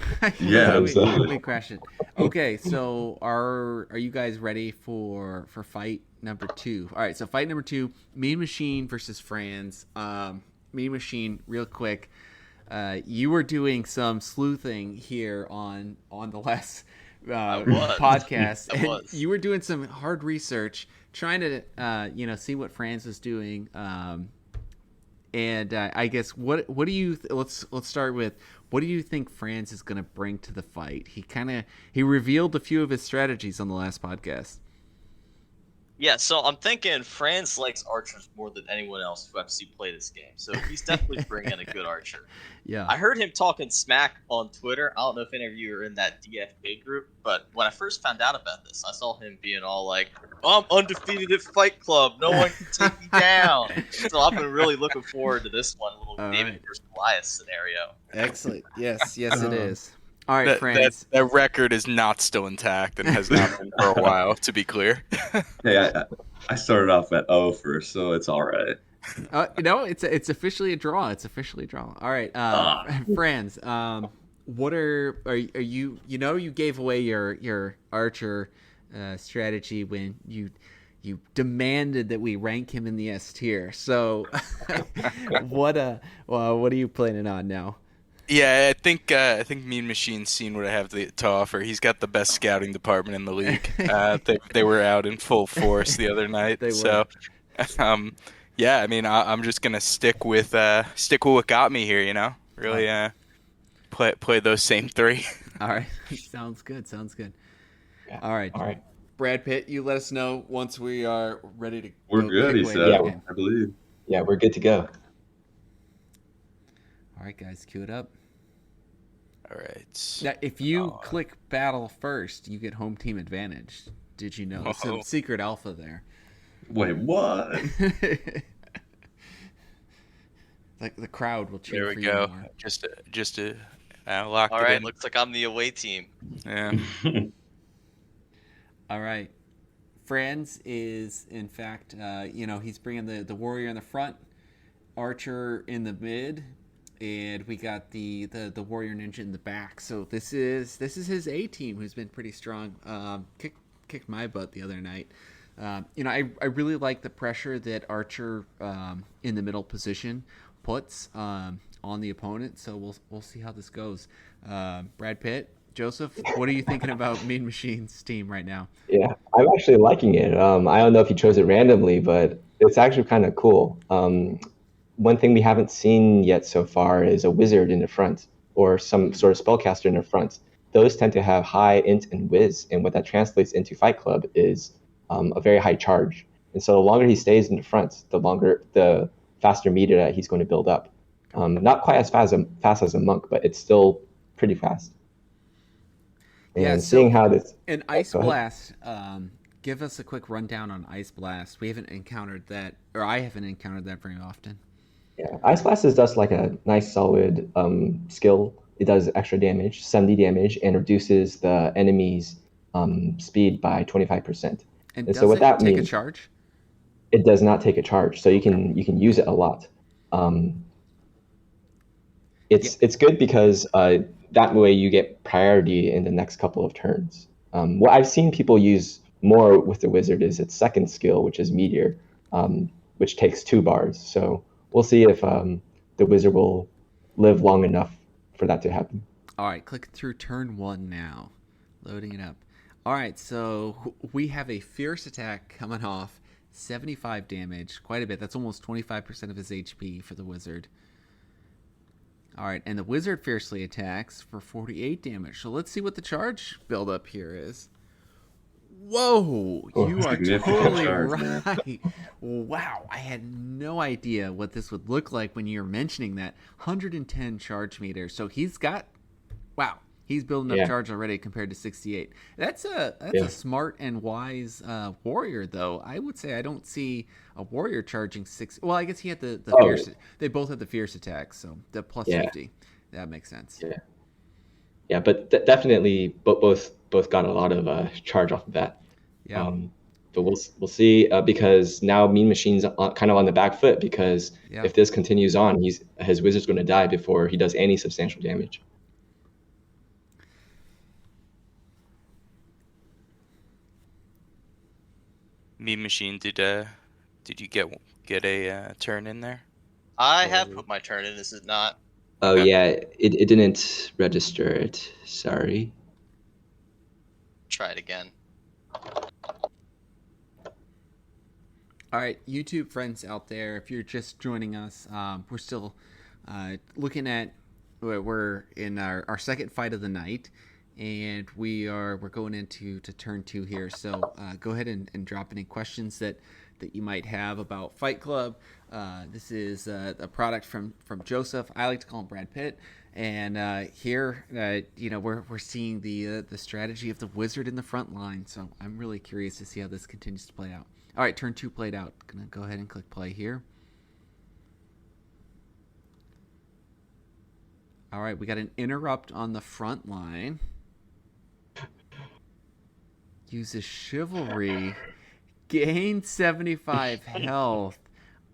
Yeah, we absolutely. crash it. Okay, so are you guys ready for fight number 2? All right, so fight number 2, Mean Machine versus Franz. Mean Machine, real quick. You were doing some sleuthing here on the last podcast. I was. You were doing some hard research, trying to see what Franz was doing. And I guess what do you let's start with, what do you think Franz is going to bring to the fight? He revealed a few of his strategies on the last podcast. Yeah, so I'm thinking Franz likes archers more than anyone else who I've seen play this game. So he's definitely bringing a good archer. Yeah. I heard him talking smack on Twitter. I don't know if any of you are in that DFK group, but when I first found out about this, I saw him being all like, I'm undefeated at Fight Club. No one can take me down. So I've been really looking forward to this one, little All David right. versus Goliath scenario. Excellent. Yes, it is. All right, That Franz. record is not still intact and has not been for a while, to be clear. Hey, I started off at 0 first, so it's all right. No, it's officially a draw. It's officially a draw. All right, Franz. What are you? You gave away your archer strategy when you demanded that we rank him in the S tier. So, what are you planning on now? Yeah, I think Mean Machine's seen what I have to offer. He's got the best scouting department in the league. They were out in full force the other night. They were. So, yeah, I mean, I'm just gonna stick with what got me here. Really play those same 3. All right, sounds good. Yeah. All right, Brad Pitt, you let us know once we are ready to. We're go good, kick he away said. the game. I believe. Yeah, we're good to go. All right, guys, cue it up. All right. Now, if you click battle first, you get home team advantage. Did you know? Some Whoa. secret alpha there. Wait, what? Like the crowd will cheer There we for go. you more. Just to lock All it right, in. looks like I'm the away team. Yeah. All right, Franz is, in fact, he's bringing the warrior in the front, archer in the mid, and we got the warrior ninja in the back. So this is his A team, who's been pretty strong. Kicked my butt the other night. I really like the pressure that Archer in the middle position puts on the opponent. So we'll see how this goes. Brad Pitt, Joseph, what are you thinking about Mean Machine's team right now? Yeah, I'm actually liking it. I don't know if you chose it randomly, but it's actually kind of cool. One thing we haven't seen yet so far is a wizard in the front or some sort of spellcaster in the front. Those tend to have high int and whiz, and what that translates into Fight Club is a very high charge. And so the longer he stays in the front, the faster meter that he's going to build up. Not quite as fast as a monk, but it's still pretty fast. And seeing how this... And Ice Blast, give us a quick rundown on Ice Blast. We haven't encountered that, or I haven't encountered that very often. Yeah, Ice Blast is just like a nice solid skill. It does extra damage, 70 damage, and reduces the enemy's speed by 25%. And so what that take means, a charge? It does not take a charge, so you can use it a lot. It's good because that way you get priority in the next couple of turns. What I've seen people use more with the wizard is its second skill, which is Meteor, which takes 2 bars. So we'll see if the wizard will live long enough for that to happen. All right, click through turn 1 now. Loading it up. All right, so we have a fierce attack coming off, 75 damage, quite a bit. That's almost 25% of his HP for the wizard. All right, and the wizard fiercely attacks for 48 damage. So let's see what the charge buildup here is. Whoa, you are totally right. Wow, I had no idea what this would look like when you were mentioning that. 110 charge meters. So he's building up charge already compared to 68. That's a smart and wise warrior, though. I would say I don't see a warrior charging 6. Well, I guess he had the fierce. They both had the fierce attack, so the plus 50. That makes sense. Yeah, but definitely both got a lot of charge off of that. Yeah. But we'll see because now Mean Machine's kind of on the back foot because if this continues on, his wizard's going to die before he does any substantial damage. Mean Machine, did you get a turn in there? I have put my turn in. This is not. Oh yeah, it didn't register it. Sorry. Try it again. All right, YouTube friends out there, if you're just joining us, we're still looking at, we're in our second fight of the night, and we're going into turn 2 here. So go ahead and drop any questions that you might have about Fight Club. This is a product from Joseph. I like to call him Brad Pitt. And here, we're seeing the strategy of the wizard in the front line. So I'm really curious to see how this continues to play out. All right, turn 2 played out. Gonna go ahead and click play here. All right, we got an interrupt on the front line. Uses chivalry. Gain 75 health.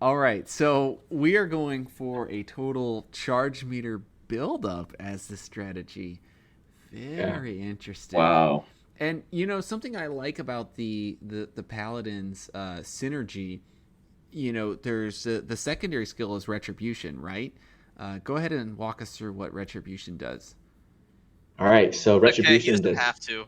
All right, so we are going for a total charge meter buildup as the strategy. Very interesting. Wow. And something I like about the paladin's synergy, there's the secondary skill is retribution, right? Go ahead and walk us through what retribution does. All right, so retribution he doesn't does. have to.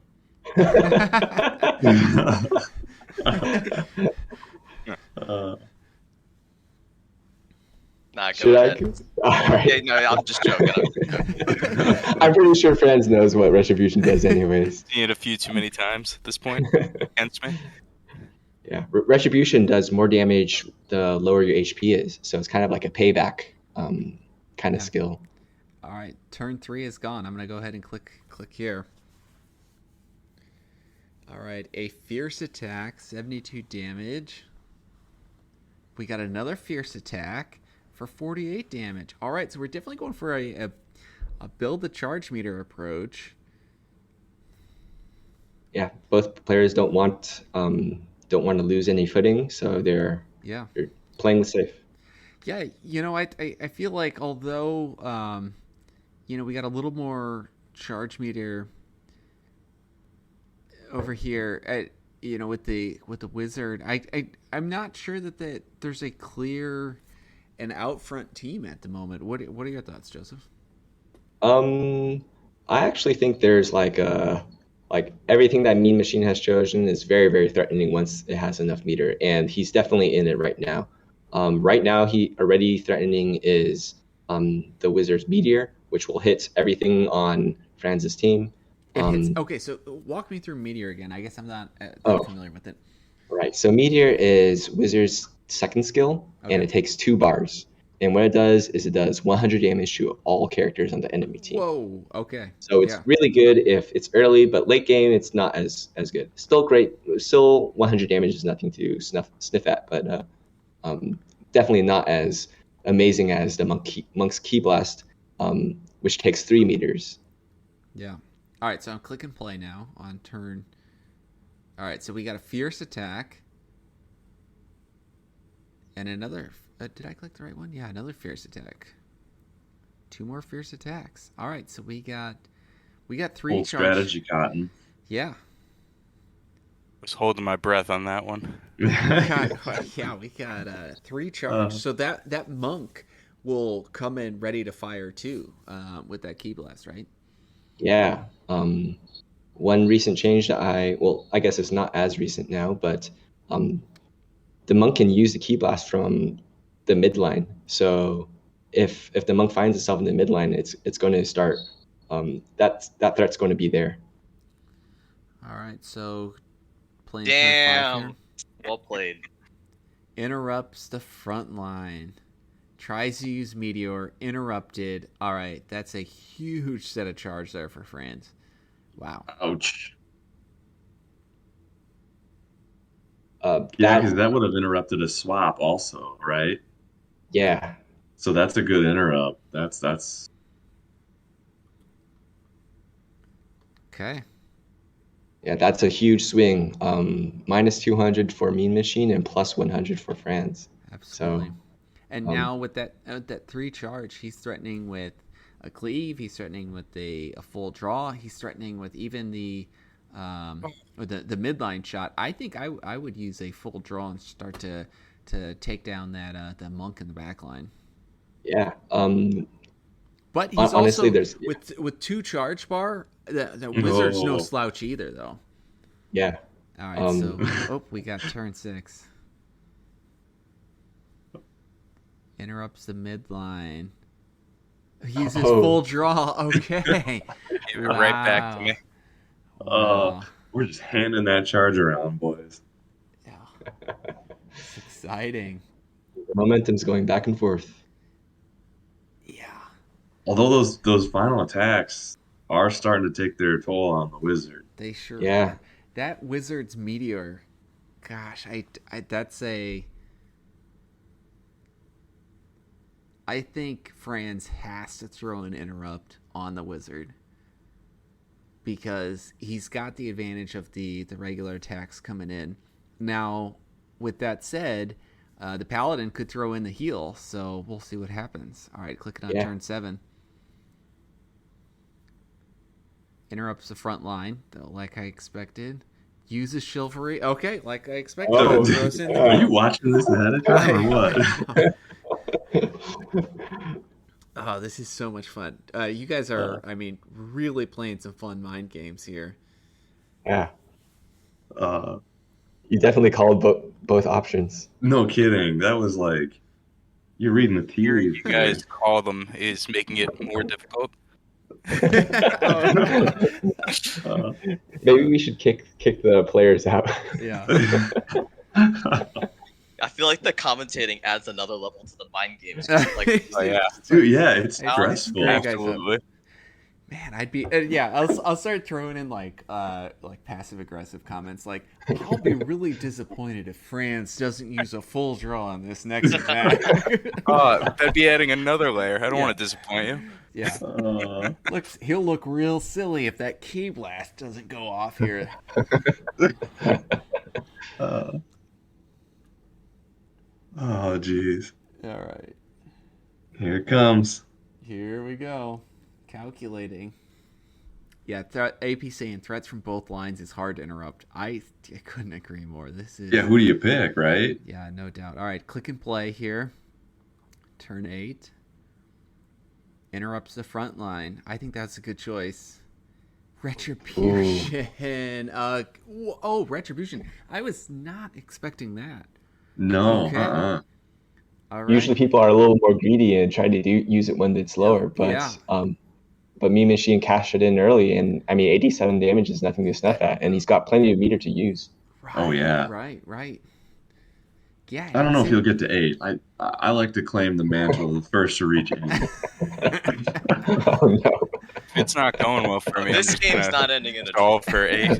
Nah, Should go I? ahead. All right. Yeah, no, I'm just joking. I'm pretty sure Franz knows what retribution does, anyways. Seen it a few too many times at this point against me. Yeah, retribution does more damage the lower your HP is, so it's kind of like a payback kind of skill. All right, turn 3 is gone. I'm gonna go ahead and click here. All right, a fierce attack, 72 damage. We got another fierce attack for 48 damage. All right, so we're definitely going for a build the charge meter approach. Yeah, both players don't want don't want to lose any footing, so they're playing safe. Yeah, I feel like although we got a little more charge meter over here at with the Wizard, I'm not sure that there's a clear and out front team at the moment. What are your thoughts, Joseph? I actually think there's like everything that Mean Machine has chosen is very, very threatening once it has enough meter, and he's definitely in it right now. Right now, he already threatening is the Wizard's Meteor, which will hit everything on Franz's team. Okay, so walk me through Meteor again. I guess I'm not that familiar with it. Right, so Meteor is Wizard's second skill, and it takes 2 bars. And what it does is it does 100 damage to all characters on the enemy team. Whoa, okay. So it's really good if it's early, but late game it's not as good. Still great. Still 100 damage is nothing to sniff at, but definitely not as amazing as the Monk's Key Blast, which takes 3 meters. Yeah. All right, so I'm clicking play now on turn. All right, so we got a Fierce Attack. And another... did I click the right one? Yeah, another Fierce Attack. 2 more Fierce Attacks. All right, so we got 3 Old charge. strategy, Cotton. Yeah. I was holding my breath on that one. we got 3 charge. So that monk will come in ready to fire too, with that Key Blast, right? Yeah. One recent change that I guess it's not as recent now, but the monk can use the Key Blast from the midline. So if the monk finds itself in the midline, it's going to start. That threat's going to be there. All right, so playing Damn. turn 5 here. Well played. Interrupts the front line. Tries to use Meteor. Interrupted. All right, that's a huge set of charge there for Franz. Wow. Ouch. Because that would have interrupted a swap also, right? Yeah. So that's a good interrupt. That's. Okay. Yeah, that's a huge swing. Minus 200 for Mean Machine and plus 100 for Franz. Absolutely. So, and now with that 3 charge, he's threatening with a cleave. He's threatening with a full draw. He's threatening with even the midline shot. I think I would use a full draw and start to take down that monk in the back line. Yeah. But he's honestly, also with 2 charge bar. The Wizard's no slouch either, though. Yeah. All right, so we got turn 6. Interrupts the midline. He uses full draw. Okay. Right back to me. Wow. We're just handing that charge around, boys. Yeah. It's exciting. The momentum's going back and forth. Yeah. Although those final attacks are starting to take their toll on the Wizard. They sure Yeah. are. That Wizard's Meteor, gosh, I think Franz has to throw an interrupt on the Wizard because he's got the advantage of the regular attacks coming in. Now, with that said, the Paladin could throw in the heal, so we'll see what happens. All right, clicking on turn 7. Interrupts the front line, though, like I expected. Uses Chivalry. Okay, like I expected. Are you watching this ahead of time or what? Oh, this is so much fun. You guys are, really playing some fun mind games here. Yeah. You definitely called both options. No kidding. That was like, you're reading the tea Hearing leaves. you guys call them is making it more difficult. Maybe we should kick the players out. Yeah. I feel like the commentating adds another level to the mind games. Like, Oh yeah, Dude, yeah, it's Hey, stressful. great guys. absolutely. Man, I'd be I'll start throwing in like passive aggressive comments like I'll be really disappointed if Franz doesn't use a full draw on this next attack. That'd be adding another layer. I don't want to disappoint you. Yeah. He'll look real silly if that Key Blast doesn't go off here. Uh, oh, geez. All right. Here it comes. Here we go. Calculating. Yeah, AP saying threats from both lines is hard to interrupt. I couldn't agree more. This is Yeah, who do you pick, right? yeah, no doubt. All right, click and play here. Turn 8. Interrupts the front line. I think that's a good choice. Retribution. Retribution. I was not expecting that. No, Okay. All right. Usually people are a little more greedy and try to use it when it's lower, Yeah. but Mean Machine cashed it in early, and I mean 87 damage is nothing to snuff at, and he's got plenty of meter to use. Right, Oh, yeah. Right. Yeah. I don't know if he'll get to 8. I like to claim the mantle of the first to reach 8. Oh no. It's not going well for me. This I'm just game's gonna not ending in a stall for 8.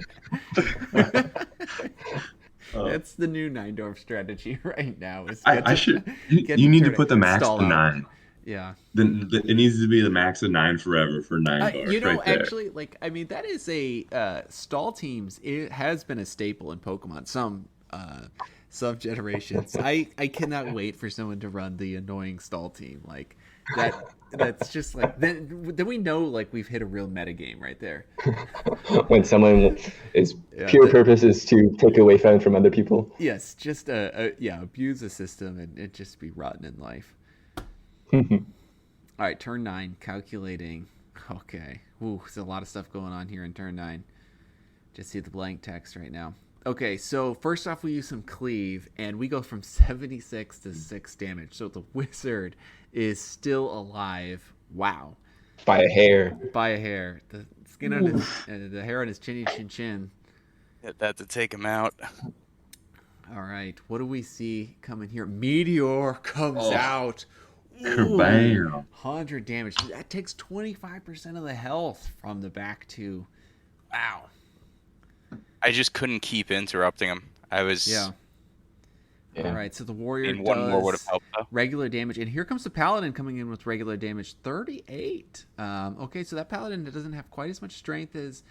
That's the new Nine-Dorf strategy right now. Is I should. get You need to turn put the it, max stall to out. 9. Yeah. Then it needs to be the max of 9 forever for 9 bars. You know, right there. actually, that is a stall teams. It has been a staple in Pokemon. Some generations. I cannot wait for someone to run the annoying stall team like that. That's just like then we know like we've hit a real meta game right there. When someone is pure purpose is to take away fun from other people. Yes, just abuse the system and just be rotten in life. All right, turn 9, calculating. Okay. Ooh, there's a lot of stuff going on here in turn 9. Just see the blank text right now. Okay, so first off, we use some cleave, and we go from 76 to 6 damage. So the wizard is still alive. Wow. By a hair. By a hair. The skin on his, the hair on his chinny chin. Had to take him out. All right, what do we see coming here? Meteor comes out. Kabam. 100 damage. That takes 25% of the health from the back two. Wow. I just couldn't keep interrupting him. I was. Yeah. All right, so the warrior does one more would have helped though. regular damage, and here comes the paladin coming in with regular damage, 38. Okay, so that paladin doesn't have quite as much strength as,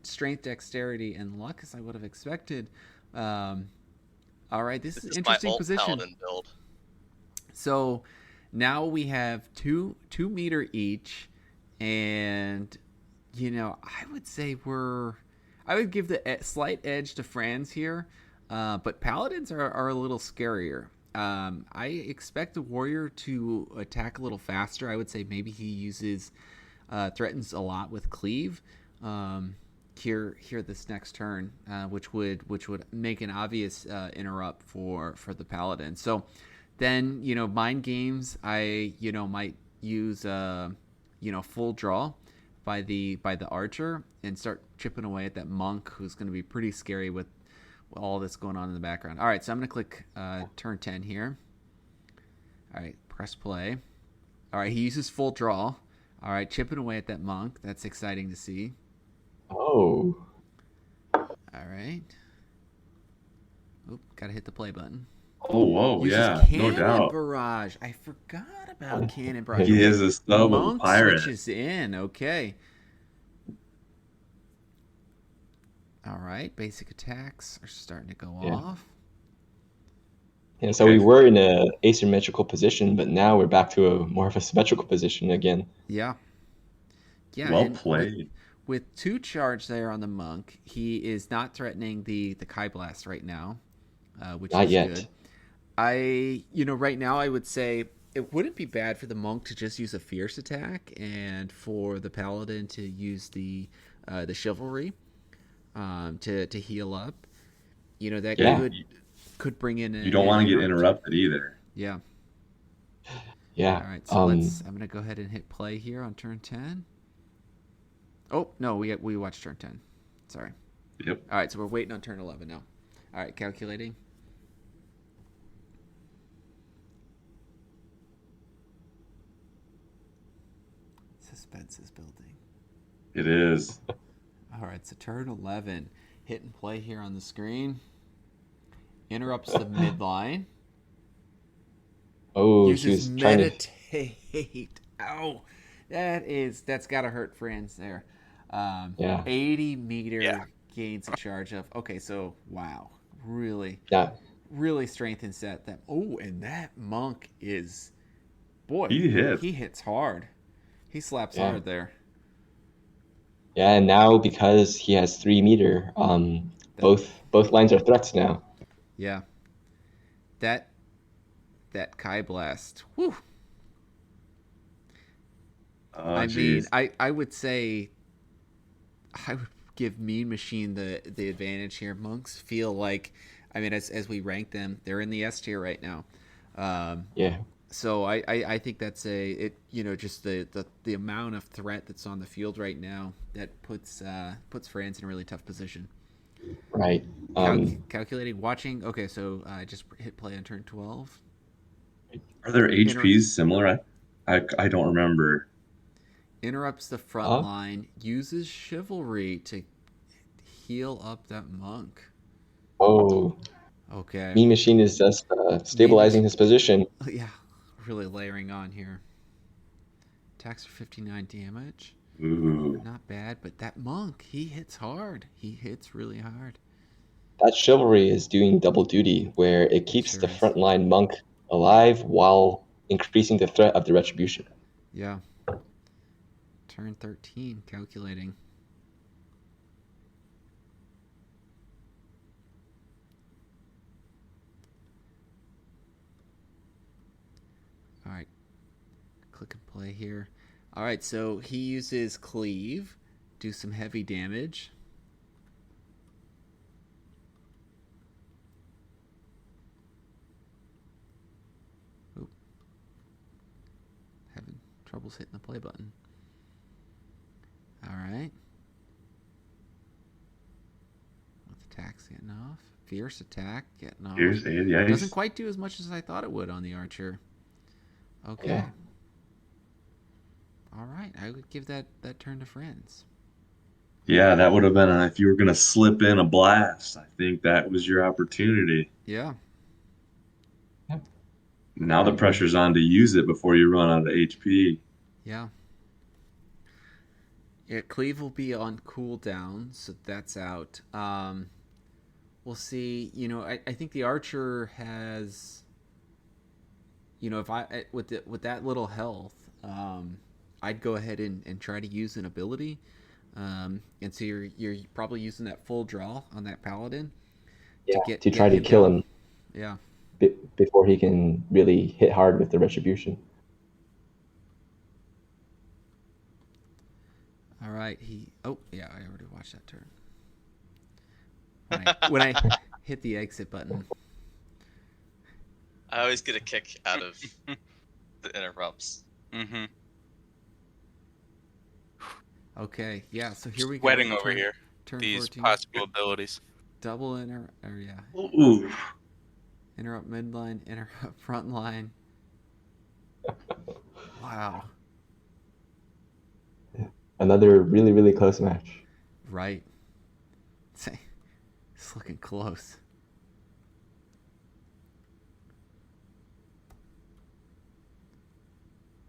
strength, dexterity, and luck as I would have expected. All right, this is an interesting my position. Paladin build. So now we have two meter each, and I would say I would give the slight edge to Franz here, but paladins are a little scarier. I expect the warrior to attack a little faster. I would say maybe he uses threatens a lot with cleave here this next turn, which would make an obvious interrupt for the paladin. So then mind games I might use full draw by the archer and start chipping away at that monk who's going to be pretty scary with all this going on in the background. All right, so I'm going to click turn 10 here. All right, press play. All right, he uses full draw. All right, chipping away at that monk. That's exciting to see. Oh. All right. Oop, got to hit the play button. Oh, whoa, Uses yeah, no Cannon doubt. Barrage. I forgot about Cannon Barrage. He is a sub of a Monk pirate. switches in. Okay. All right. Basic attacks are starting to go off. And so we were in a asymmetrical position, but now we're back to a more of a symmetrical position again. Yeah. Yeah. Well and played. With 2 charge there on the monk, he is not threatening the Kai Blast right now, which Not is yet. good. Right now I would say it wouldn't be bad for the monk to just use a fierce attack and for the paladin to use the chivalry to heal up. That could bring in You don't want to get interrupted either. Yeah. Yeah. All right. So I'm going to go ahead and hit play here on turn 10. Oh, no, we watched turn 10. Sorry. Yep. All right, so we're waiting on turn 11 now. All right, calculating. Suspense is building. It is. All right, so turn 11. Hit and play here on the screen. Interrupts the midline. Oh, Uses she was trying to... meditate. Ow. That's got to hurt Franz there. Yeah. 80 meter gains a charge of. Okay, so wow, really, Yeah. really strengthens that. Oh, and that monk is, boy, He hits. he hits hard. He slaps Yeah. hard there. Yeah, and now because he has 3 meter, both lines are threats now. Yeah. That Kai blast. Whew. Oh, I jeez. mean, I would say I would give Mean Machine the advantage here. Monks feel like, I mean, as we rank them, they're in the S tier right now. Yeah. So I think that's just the amount of threat that's on the field right now that puts France in a really tough position. Right. Calculating, watching. Okay, so I just hit play on turn 12. Are their HPs similar? I don't remember. Interrupts the front line. Uses chivalry to heal up that monk. Oh. Okay. Mean Machine is just stabilizing his position. Yeah, really layering on here. Attacks for 59 damage. Ooh. Not bad, but that monk, he hits hard. He hits really hard. That chivalry is doing double duty, where it keeps the frontline monk alive while increasing the threat of the retribution. Yeah. Turn 13, calculating. All right. Click and play here. All right, so he uses cleave, do some heavy damage. Oop. Having troubles hitting the play button. All right. With attacks getting off. Fierce attack getting off. Yeah, doesn't quite do as much as I thought it would on the archer. Okay. Yeah. All right, I would give that turn to France. Yeah, that would have been if you were going to slip in a blast. I think that was your opportunity. Yeah. Now the pressure's on to use it before you run out of HP. Yeah. Yeah, Cleave will be on cooldown, so that's out. We'll see. I think the archer has. If I with that little health, I'd go ahead and try to use an ability. And so you're probably using that full draw on that paladin. To try to kill him. Yeah. Before he can really hit hard with the retribution. All right. Oh yeah, I already watched that turn. When I hit the exit button. I always get a kick out of the interrupts. Mm-hmm. Okay, yeah. So here we go. Sweating over here. Turn These 14. possible abilities. Double Ooh. interrupt midline, interrupt front line. Wow. Another really, really close match. Right. It's looking close.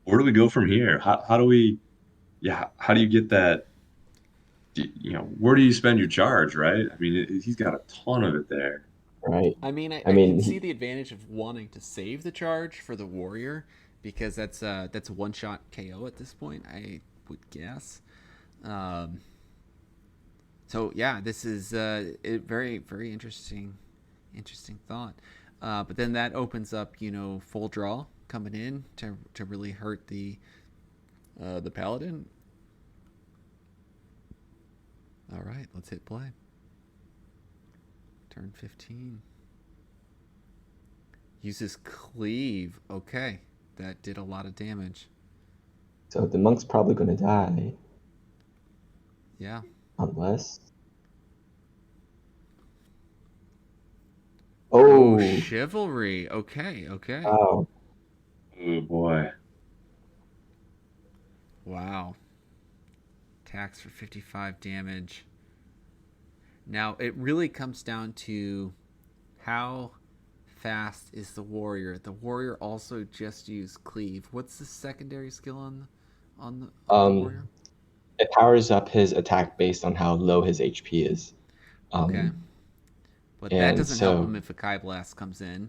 Where do we go from here? How do we? Yeah, how do you get that? Where do you spend your charge? Right. I mean, he's got a ton of it there. Right. I mean, I can see the advantage of wanting to save the charge for the warrior because that's a one-shot KO at this point, I would guess. So yeah, this is a very, very interesting thought. But then that opens up, full draw coming in to really hurt the paladin. All right, let's hit play. Turn 15. Uses cleave. Okay, that did a lot of damage. So the monk's probably going to die. Yeah. Unless. Oh, chivalry. Okay. Wow. Oh boy. Wow. Attacks for 55 damage. Now, it really comes down to how fast is the warrior. The warrior also just used cleave. What's the secondary skill on the warrior? It powers up his attack based on how low his HP is. Okay. But that and doesn't help so him if a Kai Blast comes in.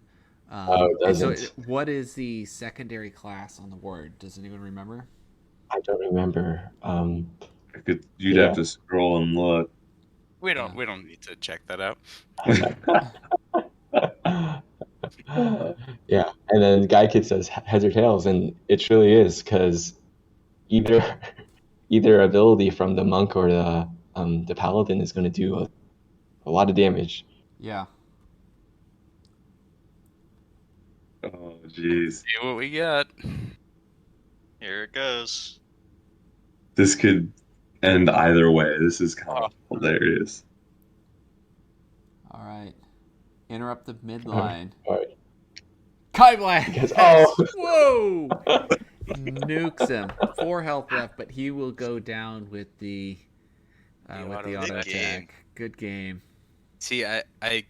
it And so, doesn't. what is the secondary class on the ward? Does anyone remember? I don't remember. You'd have Yeah. to scroll and look. We Yeah. don't need to check that out. Yeah, and then Guy Kid says heads or tails, and it truly is because either either ability from the monk or the paladin is going to do a lot of damage. Yeah. Oh, jeez. See what we got. Here it goes. This could end either way. This is kind of hilarious. All right. Interrupt the All right. midline. All right. Kai Blast! Because- oh. Whoa! Nukes him. 4 health left, but he will go down with the auto attack. attack. Good game. See, I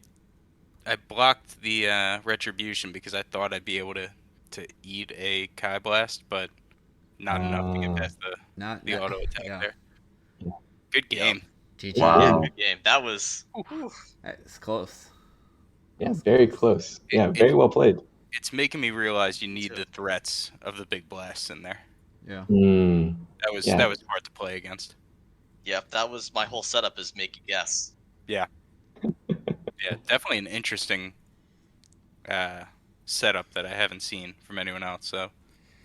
blocked the retribution because I thought I'd be able to eat a Kai Blast, but not enough to get past the auto attack yeah. there. Good game. GG. Wow. Yeah, good game. That was. It's close. Yeah, very close. Yeah, very well played. It's making me realize you need the threats of the big blasts in there. Yeah. That was Yeah. hard to play against. Yep, that was my whole setup is make a guess. Yeah, definitely an interesting setup that I haven't seen from anyone else. So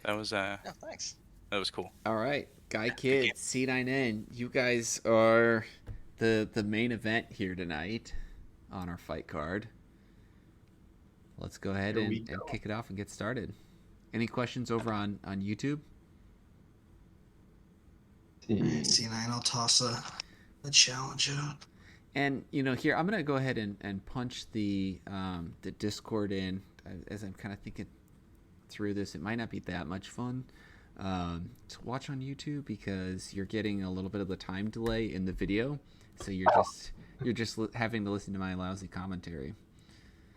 that was Yeah, thanks. that was cool. All right. Guy Kid, C9N, you guys are the main event here tonight on our fight card. Let's go ahead and kick it off and get started. Any questions over on YouTube? C9, I'll toss a challenge out. And here I'm gonna go ahead and punch the Discord in as I'm kind of thinking through this. It might not be that much fun to watch on YouTube because you're getting a little bit of the time delay in the video, so you're just having to listen to my lousy commentary.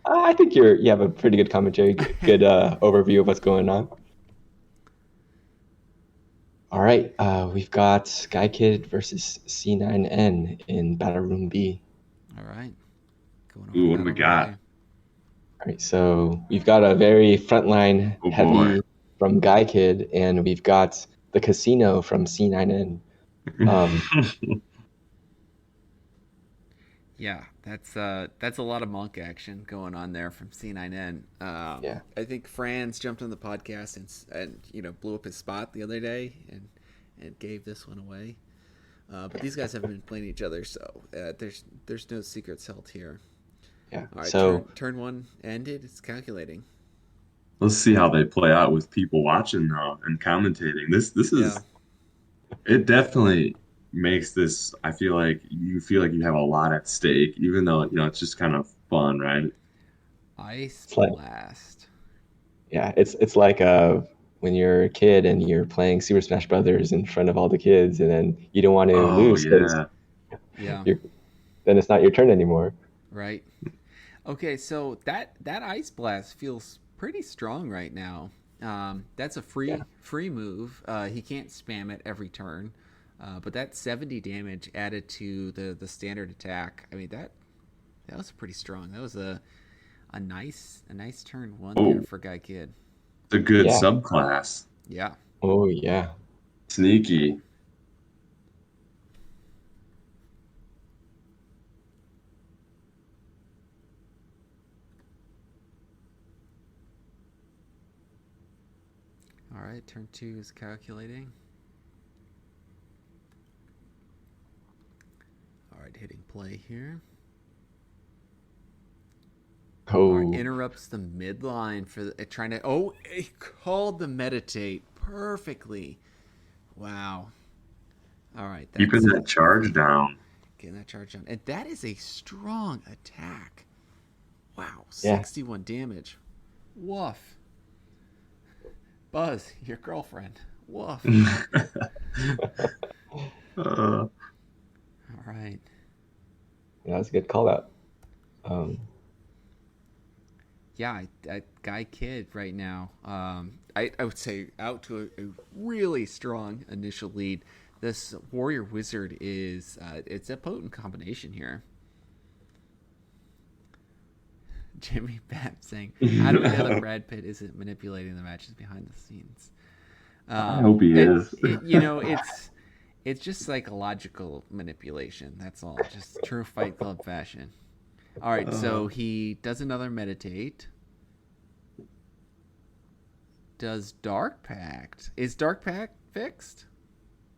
I think you have a pretty good commentary, good overview of what's going on. All right, we've got Guy Kid versus C9N in Battle Room B. All right. Going Ooh, what do we got? All right, so we've got a very frontline heavy from Guy Kid, and we've got the casino from C9N. Yeah, that's a lot of monk action going on there from C9N. Yeah, I think Franz jumped on the podcast and blew up his spot the other day and gave this one away. But these guys haven't been playing each other, so there's no secrets held here. yeah. All right, So turn one ended. It's calculating. Let's see how they play out with people watching now and commentating. This is it definitely makes this. I feel like you have a lot at stake, even though it's just kind of fun, right? Ice like- Blast. yeah, it's like when you're a kid and you're playing Super Smash Brothers in front of all the kids, and then you don't want to lose because Yeah. then it's not your turn anymore. Right. Okay, so that Ice Blast feels pretty strong right now. That's a free move. He can't spam it every turn, but that 70 damage added to the standard attack. I mean that was pretty strong. That was a nice turn one there for Guy Kid. It's a good Yeah. subclass. Yeah. Oh yeah. Sneaky. All right, turn 2 is calculating. All right, hitting play here. All right, interrupts the midline for trying to. Oh, he called the meditate perfectly. Wow. All right, Keeping that charge down. Getting that charge down, and that is a strong attack. Wow, Yeah. 61 damage. Woof. Buzz, your girlfriend. Woof. All right. Yeah, that's a good call out. Yeah, Guy Kid right now, I would say out to a really strong initial lead. This Warrior Wizard is it's a potent combination here. Jimmy Babb saying, "How do we know that Brad Pitt isn't manipulating the matches behind the scenes?" I hope he is. It's just psychological manipulation. That's all. Just true Fight Club fashion. All right, so he does another meditate. Does Dark Pact? Is Dark Pact fixed?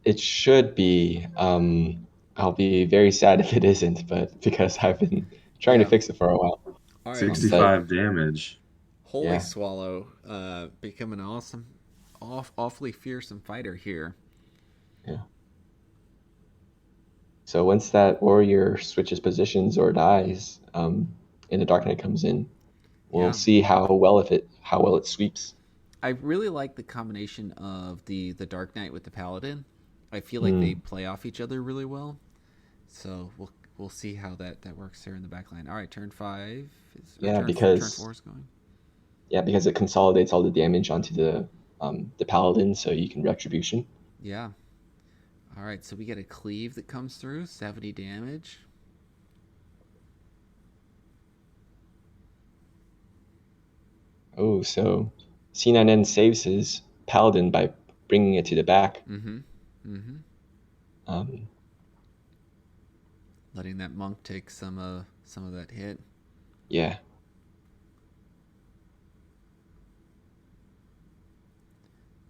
It should be. I'll be very sad if it isn't, but because I've been trying to fix it for a while. All right, 65 damage. Holy Swallow, become an awfully fearsome fighter here. Yeah. So once that warrior switches positions or dies, and the Dark Knight comes in, we'll see how well it sweeps. I really like the combination of the Dark Knight with the Paladin. I feel like they play off each other really well. So we'll see how that works here in the back line. All right, turn 5. Because turn 4 is going. Yeah, because it consolidates all the damage onto the Paladin, so you can Retribution. Yeah. All right, so we get a cleave that comes through, 70 damage. Oh, so C9N saves his Paladin by bringing it to the back. Letting that monk take some of that hit. Yeah.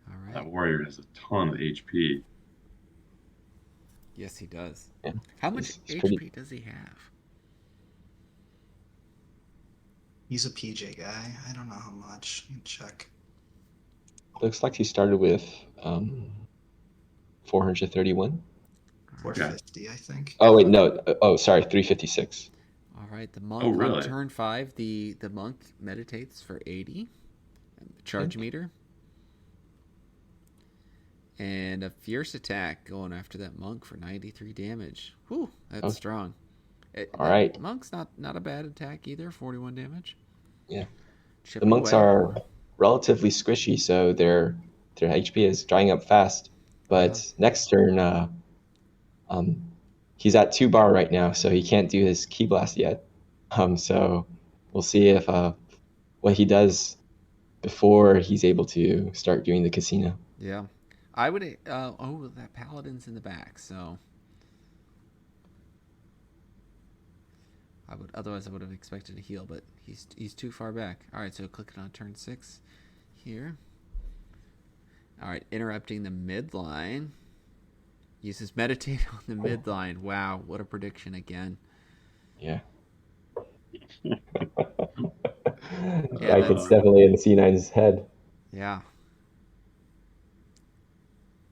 All right. That warrior has a ton of HP. Yes, he does. Yeah. How much HP does he have? He's a PJ guy. I don't know how much. Let me check. Looks like he started with 431. 450, I think. Oh wait, no. Sorry, 356. All right, the monk really? on turn 5. The monk meditates for 80. Charge meter. And a fierce attack going after that monk for 93 damage. Whew, that's strong. All right. Monk's not a bad attack either, 41 damage. Yeah. The monks are relatively squishy, so their HP is drying up fast. But next turn, he's at 2 bar right now, so he can't do his Ki Blast yet. So we'll see if what he does before he's able to start doing the casino. Yeah. I would that Paladin's in the back, so I would have expected a heal, but he's too far back. All right, so clicking on turn 6 here. All right, interrupting the midline. Uses meditate on the midline. Wow, what a prediction again. Yeah. It's definitely in C9's head. Yeah.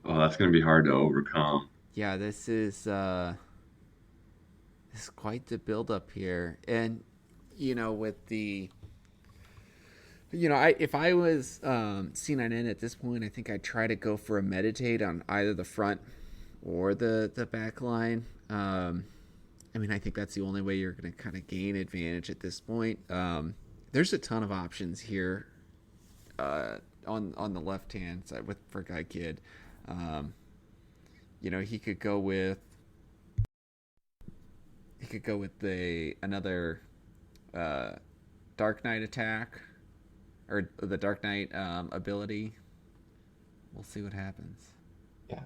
Oh, that's going to be hard to overcome. Yeah, this is quite the build-up here. And, with the... if I was C9N at this point, I think I'd try to go for a meditate on either the front or the back line. I think that's the only way you're going to kind of gain advantage at this point. There's a ton of options here on the left-hand side for Guy Kid. He could go with another Dark Knight attack or the Dark Knight ability. We'll see what happens. Yeah.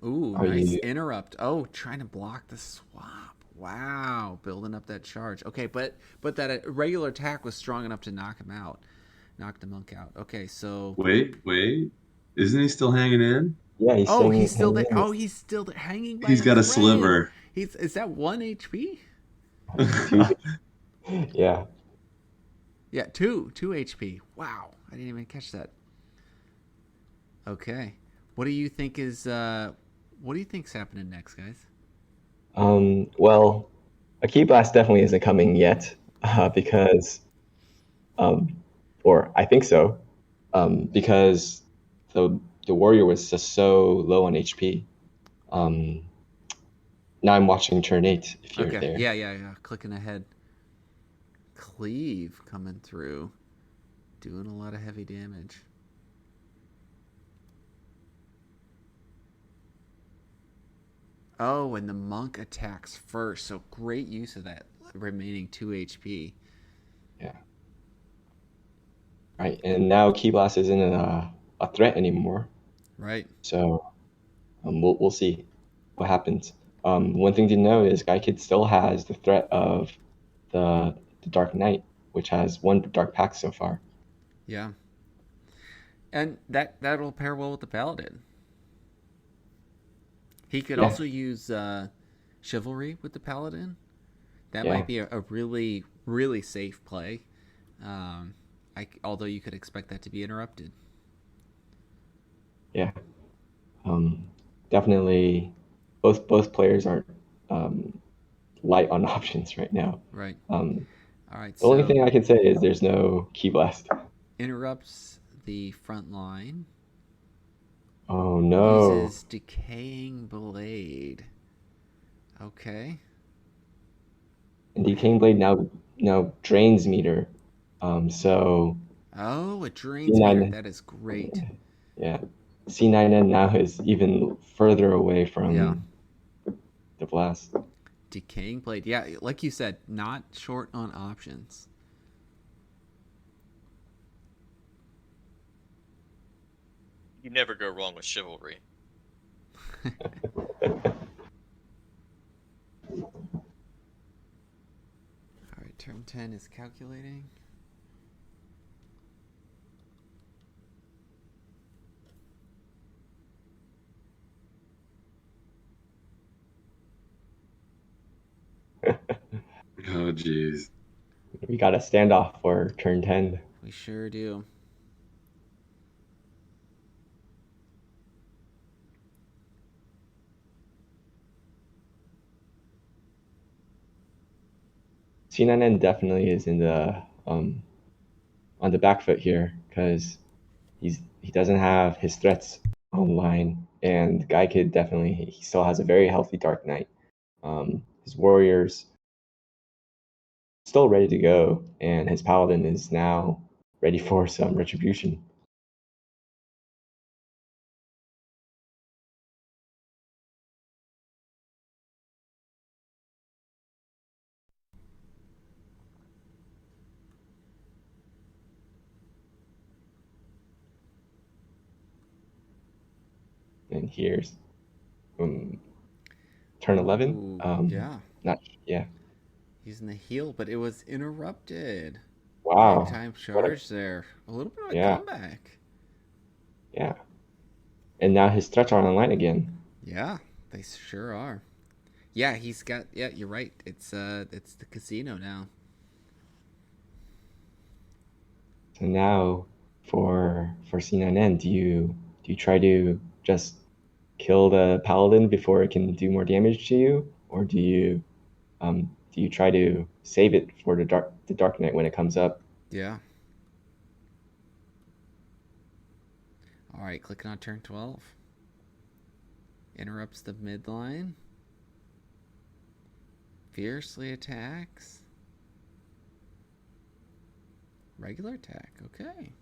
Ooh, nice interrupt. Oh, trying to block the swap. Wow, building up that charge. Okay, but that regular attack was strong enough to knock him out. Knock the monk out. Okay, so wait, isn't he still hanging in? Yeah, he's still there. Oh, he's still there, hanging by He's got a sliver. Is that 1 HP? Yeah. Yeah, 2 HP. Wow, I didn't even catch that. Okay, what do you think is happening next, guys? Well, a Ki Blast definitely isn't coming yet, because, or I think so, because the warrior was just so low on HP. Now I'm watching turn 8. If you're there. Yeah. Clicking ahead. Cleave coming through, doing a lot of heavy damage. Oh, and the monk attacks first, so great use of that remaining 2 HP. Yeah. Right, and now Key Blast isn't a threat anymore. Right. So we'll see what happens. One thing to know is Guy Kid still has the threat of the Dark Knight, which has 1 Dark Pact so far. Yeah. And that'll pair well with the Paladin. He could also use Chivalry with the Paladin. That might be a really, really safe play. Although you could expect that to be interrupted. Yeah. Definitely both players aren't light on options right now. Right. All right. The only thing I can say is there's no Key Blast. Interrupts the front line. Oh no. Uses Decaying Blade. Okay. And Decaying Blade now drains meter. So. Oh, it drains meter. That is great. Yeah. C9N now is even further away from the blast. Decaying Blade. Yeah, like you said, not short on options. You never go wrong with Chivalry. All right, turn 10 is calculating. Oh, jeez. We got a standoff for turn 10. We sure do. C9N definitely is in the on the back foot here because he doesn't have his threats online, and Guy Kid definitely he still has a very healthy Dark Knight. His warriors still ready to go, and his Paladin is now ready for some retribution. And here's turn 11. Using the heal, but it was interrupted. Wow. Big time charge there. A little bit of a comeback. Yeah. And now his threats are online again. Yeah, they sure are. Yeah, he's got. Yeah, you're right. It's the casino now. So now, for C9N, do you try to just kill the Paladin before it can do more damage to you, or do you try to save it for the Dark Knight when it comes up? Yeah. All right, clicking on turn 12. Interrupts the midline. Fiercely attacks. Regular attack. Okay.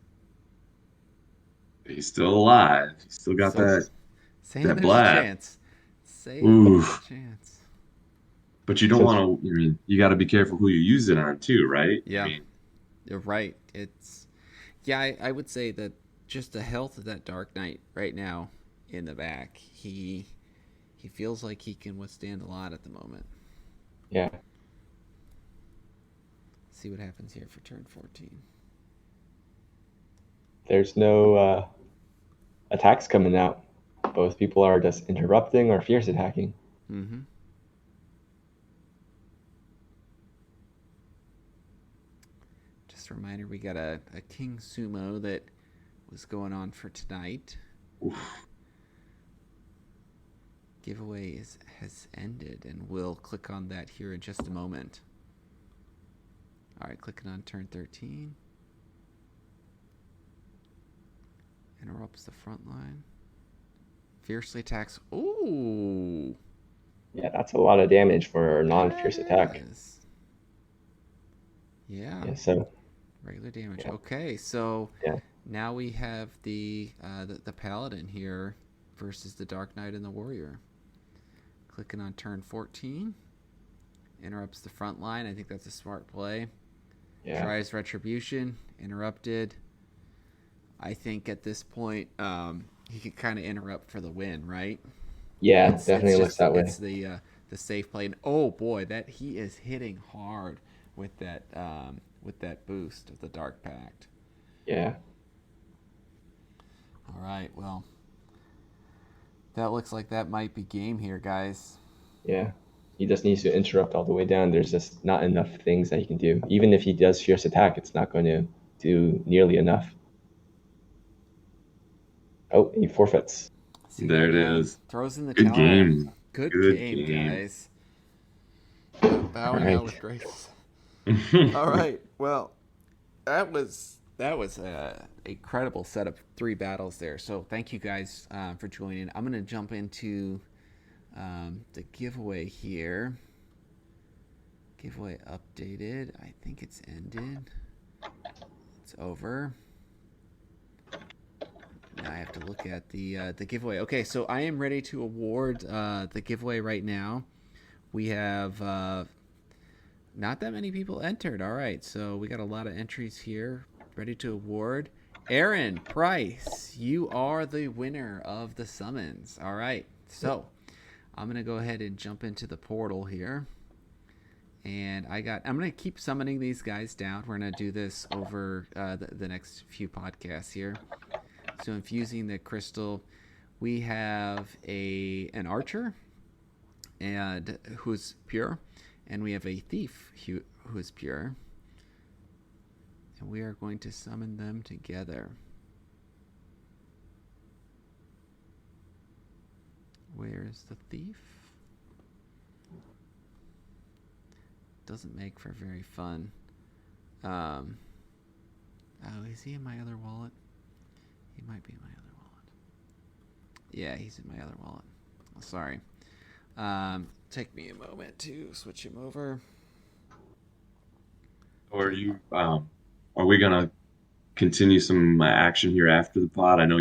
He's still alive. He's still got that blast. Chance. But you don't want to. You got to be careful who you use it on too, right? Yeah. You're right. It's I would say that just the health of that Dark Knight right now in the back, he feels like he can withstand a lot at the moment. Yeah. See what happens here for turn 14. There's no attacks coming out. Both people are just interrupting or fierce attacking. Mm-hmm. Just a reminder, we got a King Sumo that was going on for tonight. Oof. Giveaway has ended, and we'll click on that here in just a moment. All right, clicking on turn 13. Interrupts the front line. Fiercely attacks. Ooh. Yeah, that's a lot of damage for a non-fierce attack. Yeah. So regular damage. Yeah. Okay, so now we have the Paladin here versus the Dark Knight and the Warrior. Clicking on turn 14. interrupts the front line. I think that's a smart play. Yeah. Tries Retribution, interrupted. I think at this point, he can kind of interrupt for the win, right? Yeah, definitely looks that way. It's the safe play. And oh boy, that he is hitting hard with that boost of the Dark Pact. Yeah. All right, well, that looks like that might be game here, guys. Yeah. He just needs to interrupt all the way down. There's just not enough things that he can do. Even if he does fierce attack, it's not going to do nearly enough. Oh, he forfeits. See, there it is. Throws in the Good towel. game. Good game, guys. Bowing out with grace. All right. Well, that was a incredible set of 3 battles there. So thank you guys for joining. I'm going to jump into the giveaway here. Giveaway updated. I think it's ended. It's over. Now I have to look at the giveaway. Okay, so I am ready to award the giveaway right now. We have not that many people entered. All right, so we got a lot of entries here. Ready to award. Aaron Price, you are the winner of the summons. All right, so I'm going to go ahead and jump into the portal here. And I'm going to keep summoning these guys down. We're going to do this over the next few podcasts here. So infusing the crystal, we have an archer and who's pure, and we have a thief who is pure. And we are going to summon them together. Where's the thief? Doesn't make for very fun. Oh, is he in my other wallet? He might be in my other wallet. Yeah, he's in my other wallet. Sorry. Take me a moment to switch him over. Are we gonna continue some action here after the pod? I know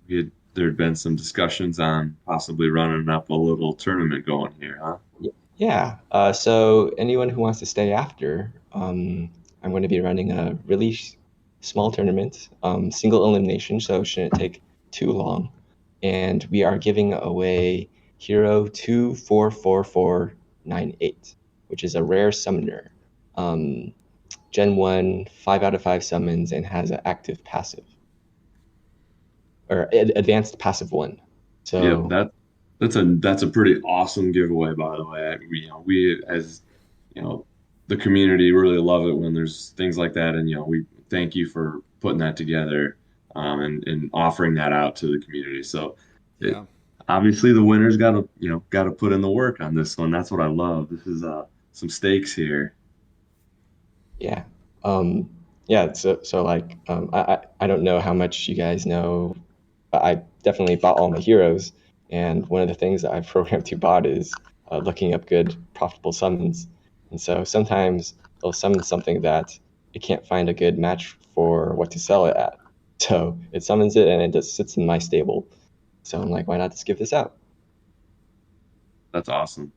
there had been some discussions on possibly running up a little tournament going here, huh? Yeah. So anyone who wants to stay after, I'm going to be running a really small tournament, single elimination, so it shouldn't take too long. And we are giving away Hero 244498, which is a rare summoner. Gen 1, 5 out of 5 summons, and has an active passive. Or advanced passive 1. So yeah, that's a pretty awesome giveaway, by the way. We as the community really love it when there's things like that, and we thank you for putting that together and offering that out to the community. So obviously the winner's got to put in the work on this one. That's what I love. This is some stakes here. Yeah. So like I don't know how much you guys know, but I definitely bought all my heroes, and one of the things that I've programmed to bot is looking up good profitable summons. And so sometimes they'll summon something that it can't find a good match for what to sell it at. So it summons it and it just sits in my stable. So I'm like, why not just give this out? That's awesome.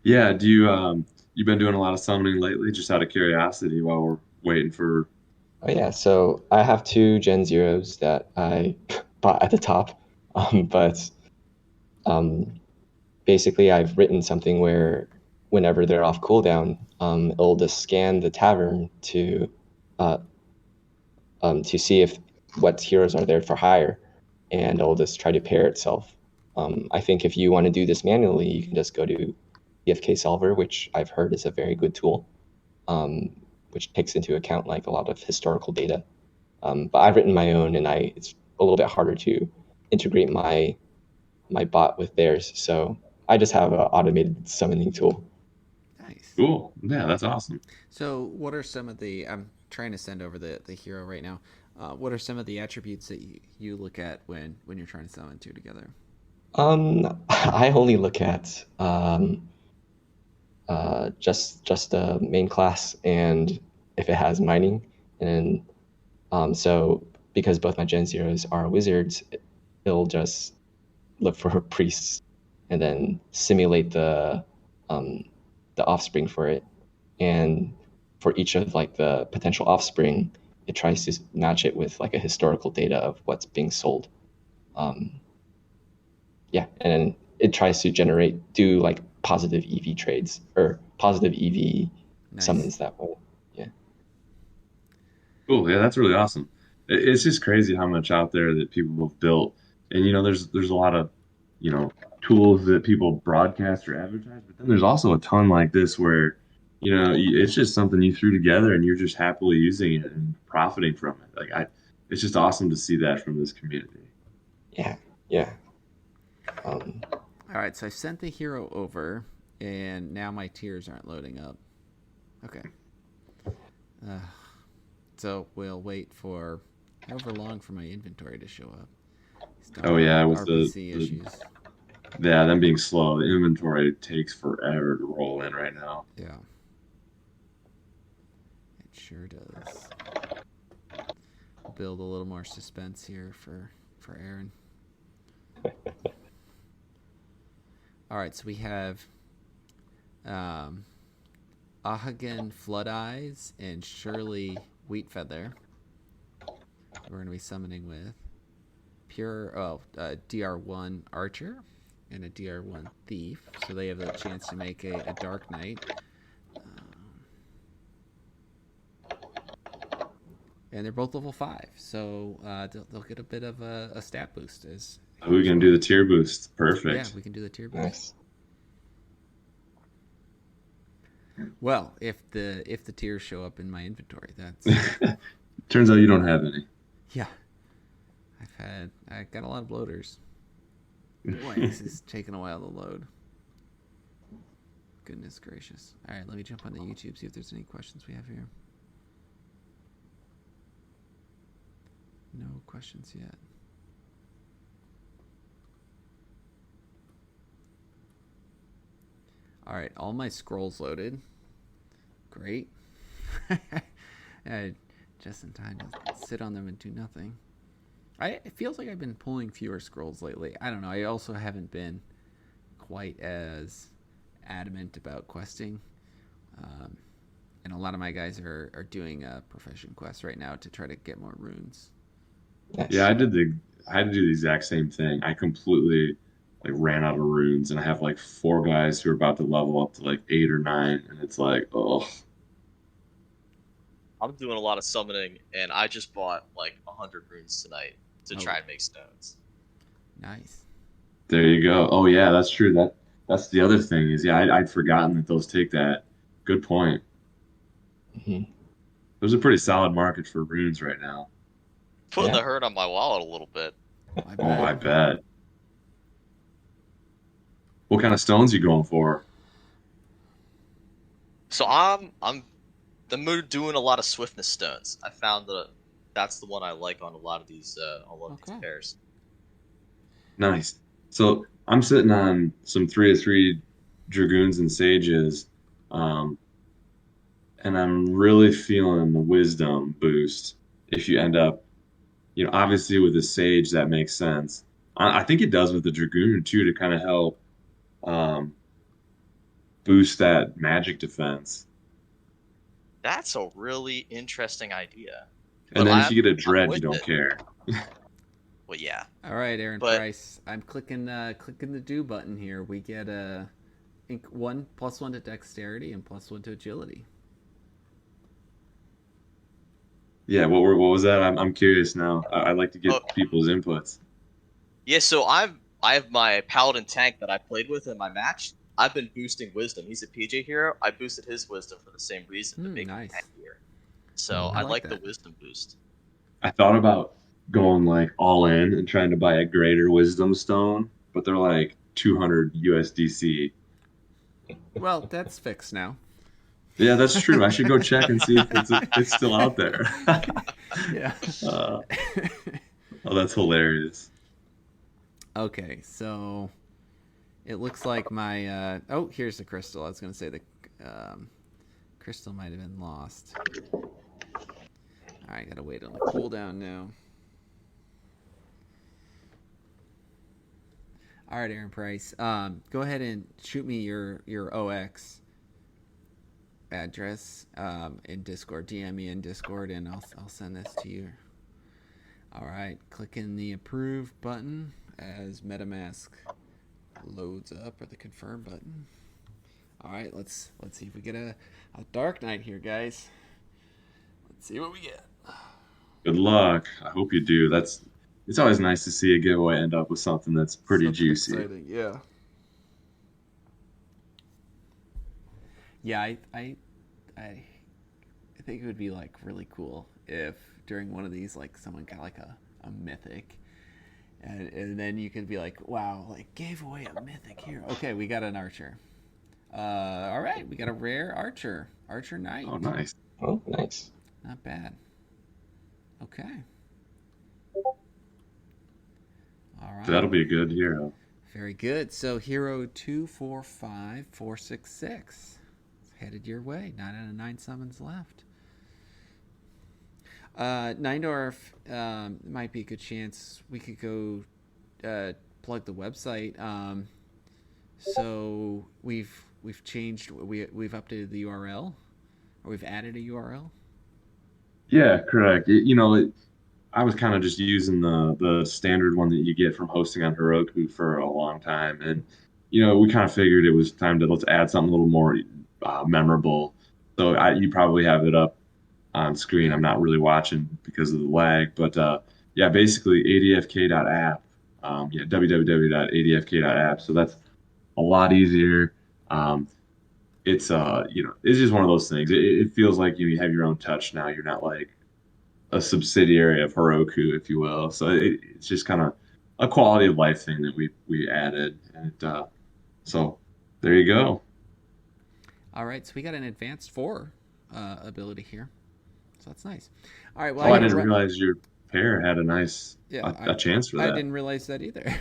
Yeah, do you've been doing a lot of summoning lately, just out of curiosity while we're waiting for... Oh yeah, so I have 2 Gen Zeros that I bought at the top, but basically I've written something where whenever they're off cooldown, it'll just scan the tavern to see if what heroes are there for hire, and it'll just try to pair itself. I think if you want to do this manually, you can just go to EFK Solver, which I've heard is a very good tool, which takes into account like a lot of historical data. But I've written my own, and it's a little bit harder to integrate my bot with theirs. So I just have an automated summoning tool. Nice. Cool. Yeah, that's awesome. So what are some of I'm trying to send over the hero right now. What are some of the attributes that you look at when you're trying to summon 2 together? I only look at just the main class and if it has mining, and so because both my Gen Zeros are wizards, it'll just look for priests and then simulate the offspring for it. And for each of like the potential offspring, it tries to match it with like a historical data of what's being sold. Yeah, and then it tries to do like positive EV trades or positive EV summons that way. Yeah. Cool. Yeah, that's really awesome. It's just crazy how much out there that people have built, and there's a lot of tools that people broadcast or advertise, but then there's also a ton like this where it's just something you threw together and you're just happily using it and profiting from it. It's just awesome to see that from this community. Yeah. Yeah. All right, so I sent the hero over, and now my tiers aren't loading up. Okay. So we'll wait for however long for my inventory to show up. Oh yeah, with RPC issues. Them being slow, the inventory takes forever to roll in right now. Yeah. It sure does. Build a little more suspense here for Aaron. All right, so we have Ahagan Flood Eyes and Shirley Wheatfeather. We're going to be summoning with DR1 Archer and a DR1 Thief, so they have the chance to make a Dark Knight. And they're both level 5, so they'll get a bit of a stat boost. We can do the tier boost. Perfect. Yeah, we can do the tier boost. Nice. Well, if the tiers show up in my inventory, that's turns out you don't have any. Yeah, I got a lot of bloaters. Boy, this is taking a while to load. Goodness gracious! All right, let me jump on the YouTube, see if there's any questions we have here. No questions yet. All right, all my scrolls loaded. Great. Just in time to sit on them and do nothing. It feels like I've been pulling fewer scrolls lately. I don't know. I also haven't been quite as adamant about questing. And a lot of my guys are doing a profession quest right now to try to get more runes. Yeah, I had to do the exact same thing. I completely ran out of runes, and I have 4 guys who are about to level up to 8 or 9, and it's oh. I'm doing a lot of summoning, and I just bought 100 runes tonight to try and make stones. Nice. There you go. Oh yeah, that's true. That's the other thing is I'd forgotten that those take that. Good point. Mm-hmm. There's a pretty solid market for runes right now. Putting the hurt on my wallet a little bit. I bet. What kind of stones are you going for? So I'm doing a lot of swiftness stones. I found that's the one I like on a lot of these these pairs. Nice. So I'm sitting on some 3/3 dragoons and sages, and I'm really feeling the wisdom boost. If you end up, obviously with the sage that makes sense. I think it does with the dragoon too to kind of help boost that magic defense. That's a really interesting idea. And then if you get a dread, you don't care. Well, yeah. All right, Aaron Price. I'm clicking the do button here. We get +1 to dexterity and +1 to agility. Yeah, what was that? I'm curious now. I like to get people's inputs. Yeah, so I have my paladin tank that I played with in my match. I've been boosting wisdom. He's a PJ hero. I boosted his wisdom for the same reason to make him tankier. So I like the wisdom boost. I thought about going all in and trying to buy a greater wisdom stone, but they're 200 USDC. Well, that's fixed now. Yeah, that's true. I should go check and see if it's still out there. Yeah. Oh, that's hilarious. Okay, so it looks like my here's the crystal. I was going to say the crystal might have been lost. All right, gotta wait on the cooldown now. All right, Aaron Price. Go ahead and shoot me your OX address in Discord. DM me in Discord, and I'll send this to you. All right, click in the approve button as MetaMask loads up, or the confirm button. All right, let's see if we get a Dark Knight here, guys. Let's see what we get. Good luck. I hope you do. It's always nice to see a giveaway end up with something that's pretty juicy. Exciting, yeah. Yeah, I think it would be like really cool if during one of these, like, someone got like a mythic, and then you could be like, wow, like, gave away a mythic here. Okay, we got an archer. All right, we got a rare archer knight. Oh, nice. Oh, nice. Not bad. Okay. All right. So that'll be a good hero. Very good. So hero 245466 headed your way. 9 out of 9 summons left. Neindorf, might be a good chance we could go plug the website. So we've changed, we've updated the URL, or we've added a URL. Yeah, correct. I was kind of just using the standard one that you get from hosting on Heroku for a long time, and we kind of figured it was time to let's add something a little more memorable. So you probably have it up on screen. I'm not really watching because of the lag, but yeah, basically adfk.app. www.adfk.app. So that's a lot easier. It's it's just one of those things. It feels like you have your own touch now. You're not like a subsidiary of Heroku, if you will. So it's just kind of a quality of life thing that we added, and so there you go. All right, so we got an advanced 4 ability here, so that's nice. All right, well, I didn't realize your pair had a nice a chance for that. I didn't realize that either.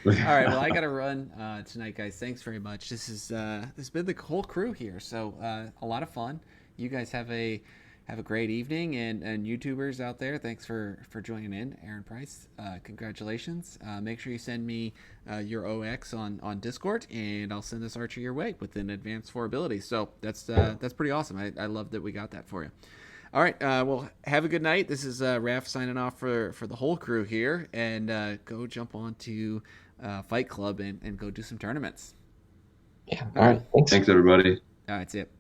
All right, well, I got to run tonight, guys. Thanks very much. This has been the whole crew here, so a lot of fun. You guys have a great evening, and YouTubers out there, thanks for joining in. Aaron Price, congratulations. Make sure you send me your OX on Discord, and I'll send this archer your way with an advanced 4 ability. So that's pretty awesome. I love that we got that for you. All right, well, have a good night. This is Raph signing off for the whole crew here, and go jump on to Fight Club and go do some tournaments. Yeah, all right. Thanks everybody. All right, that's it.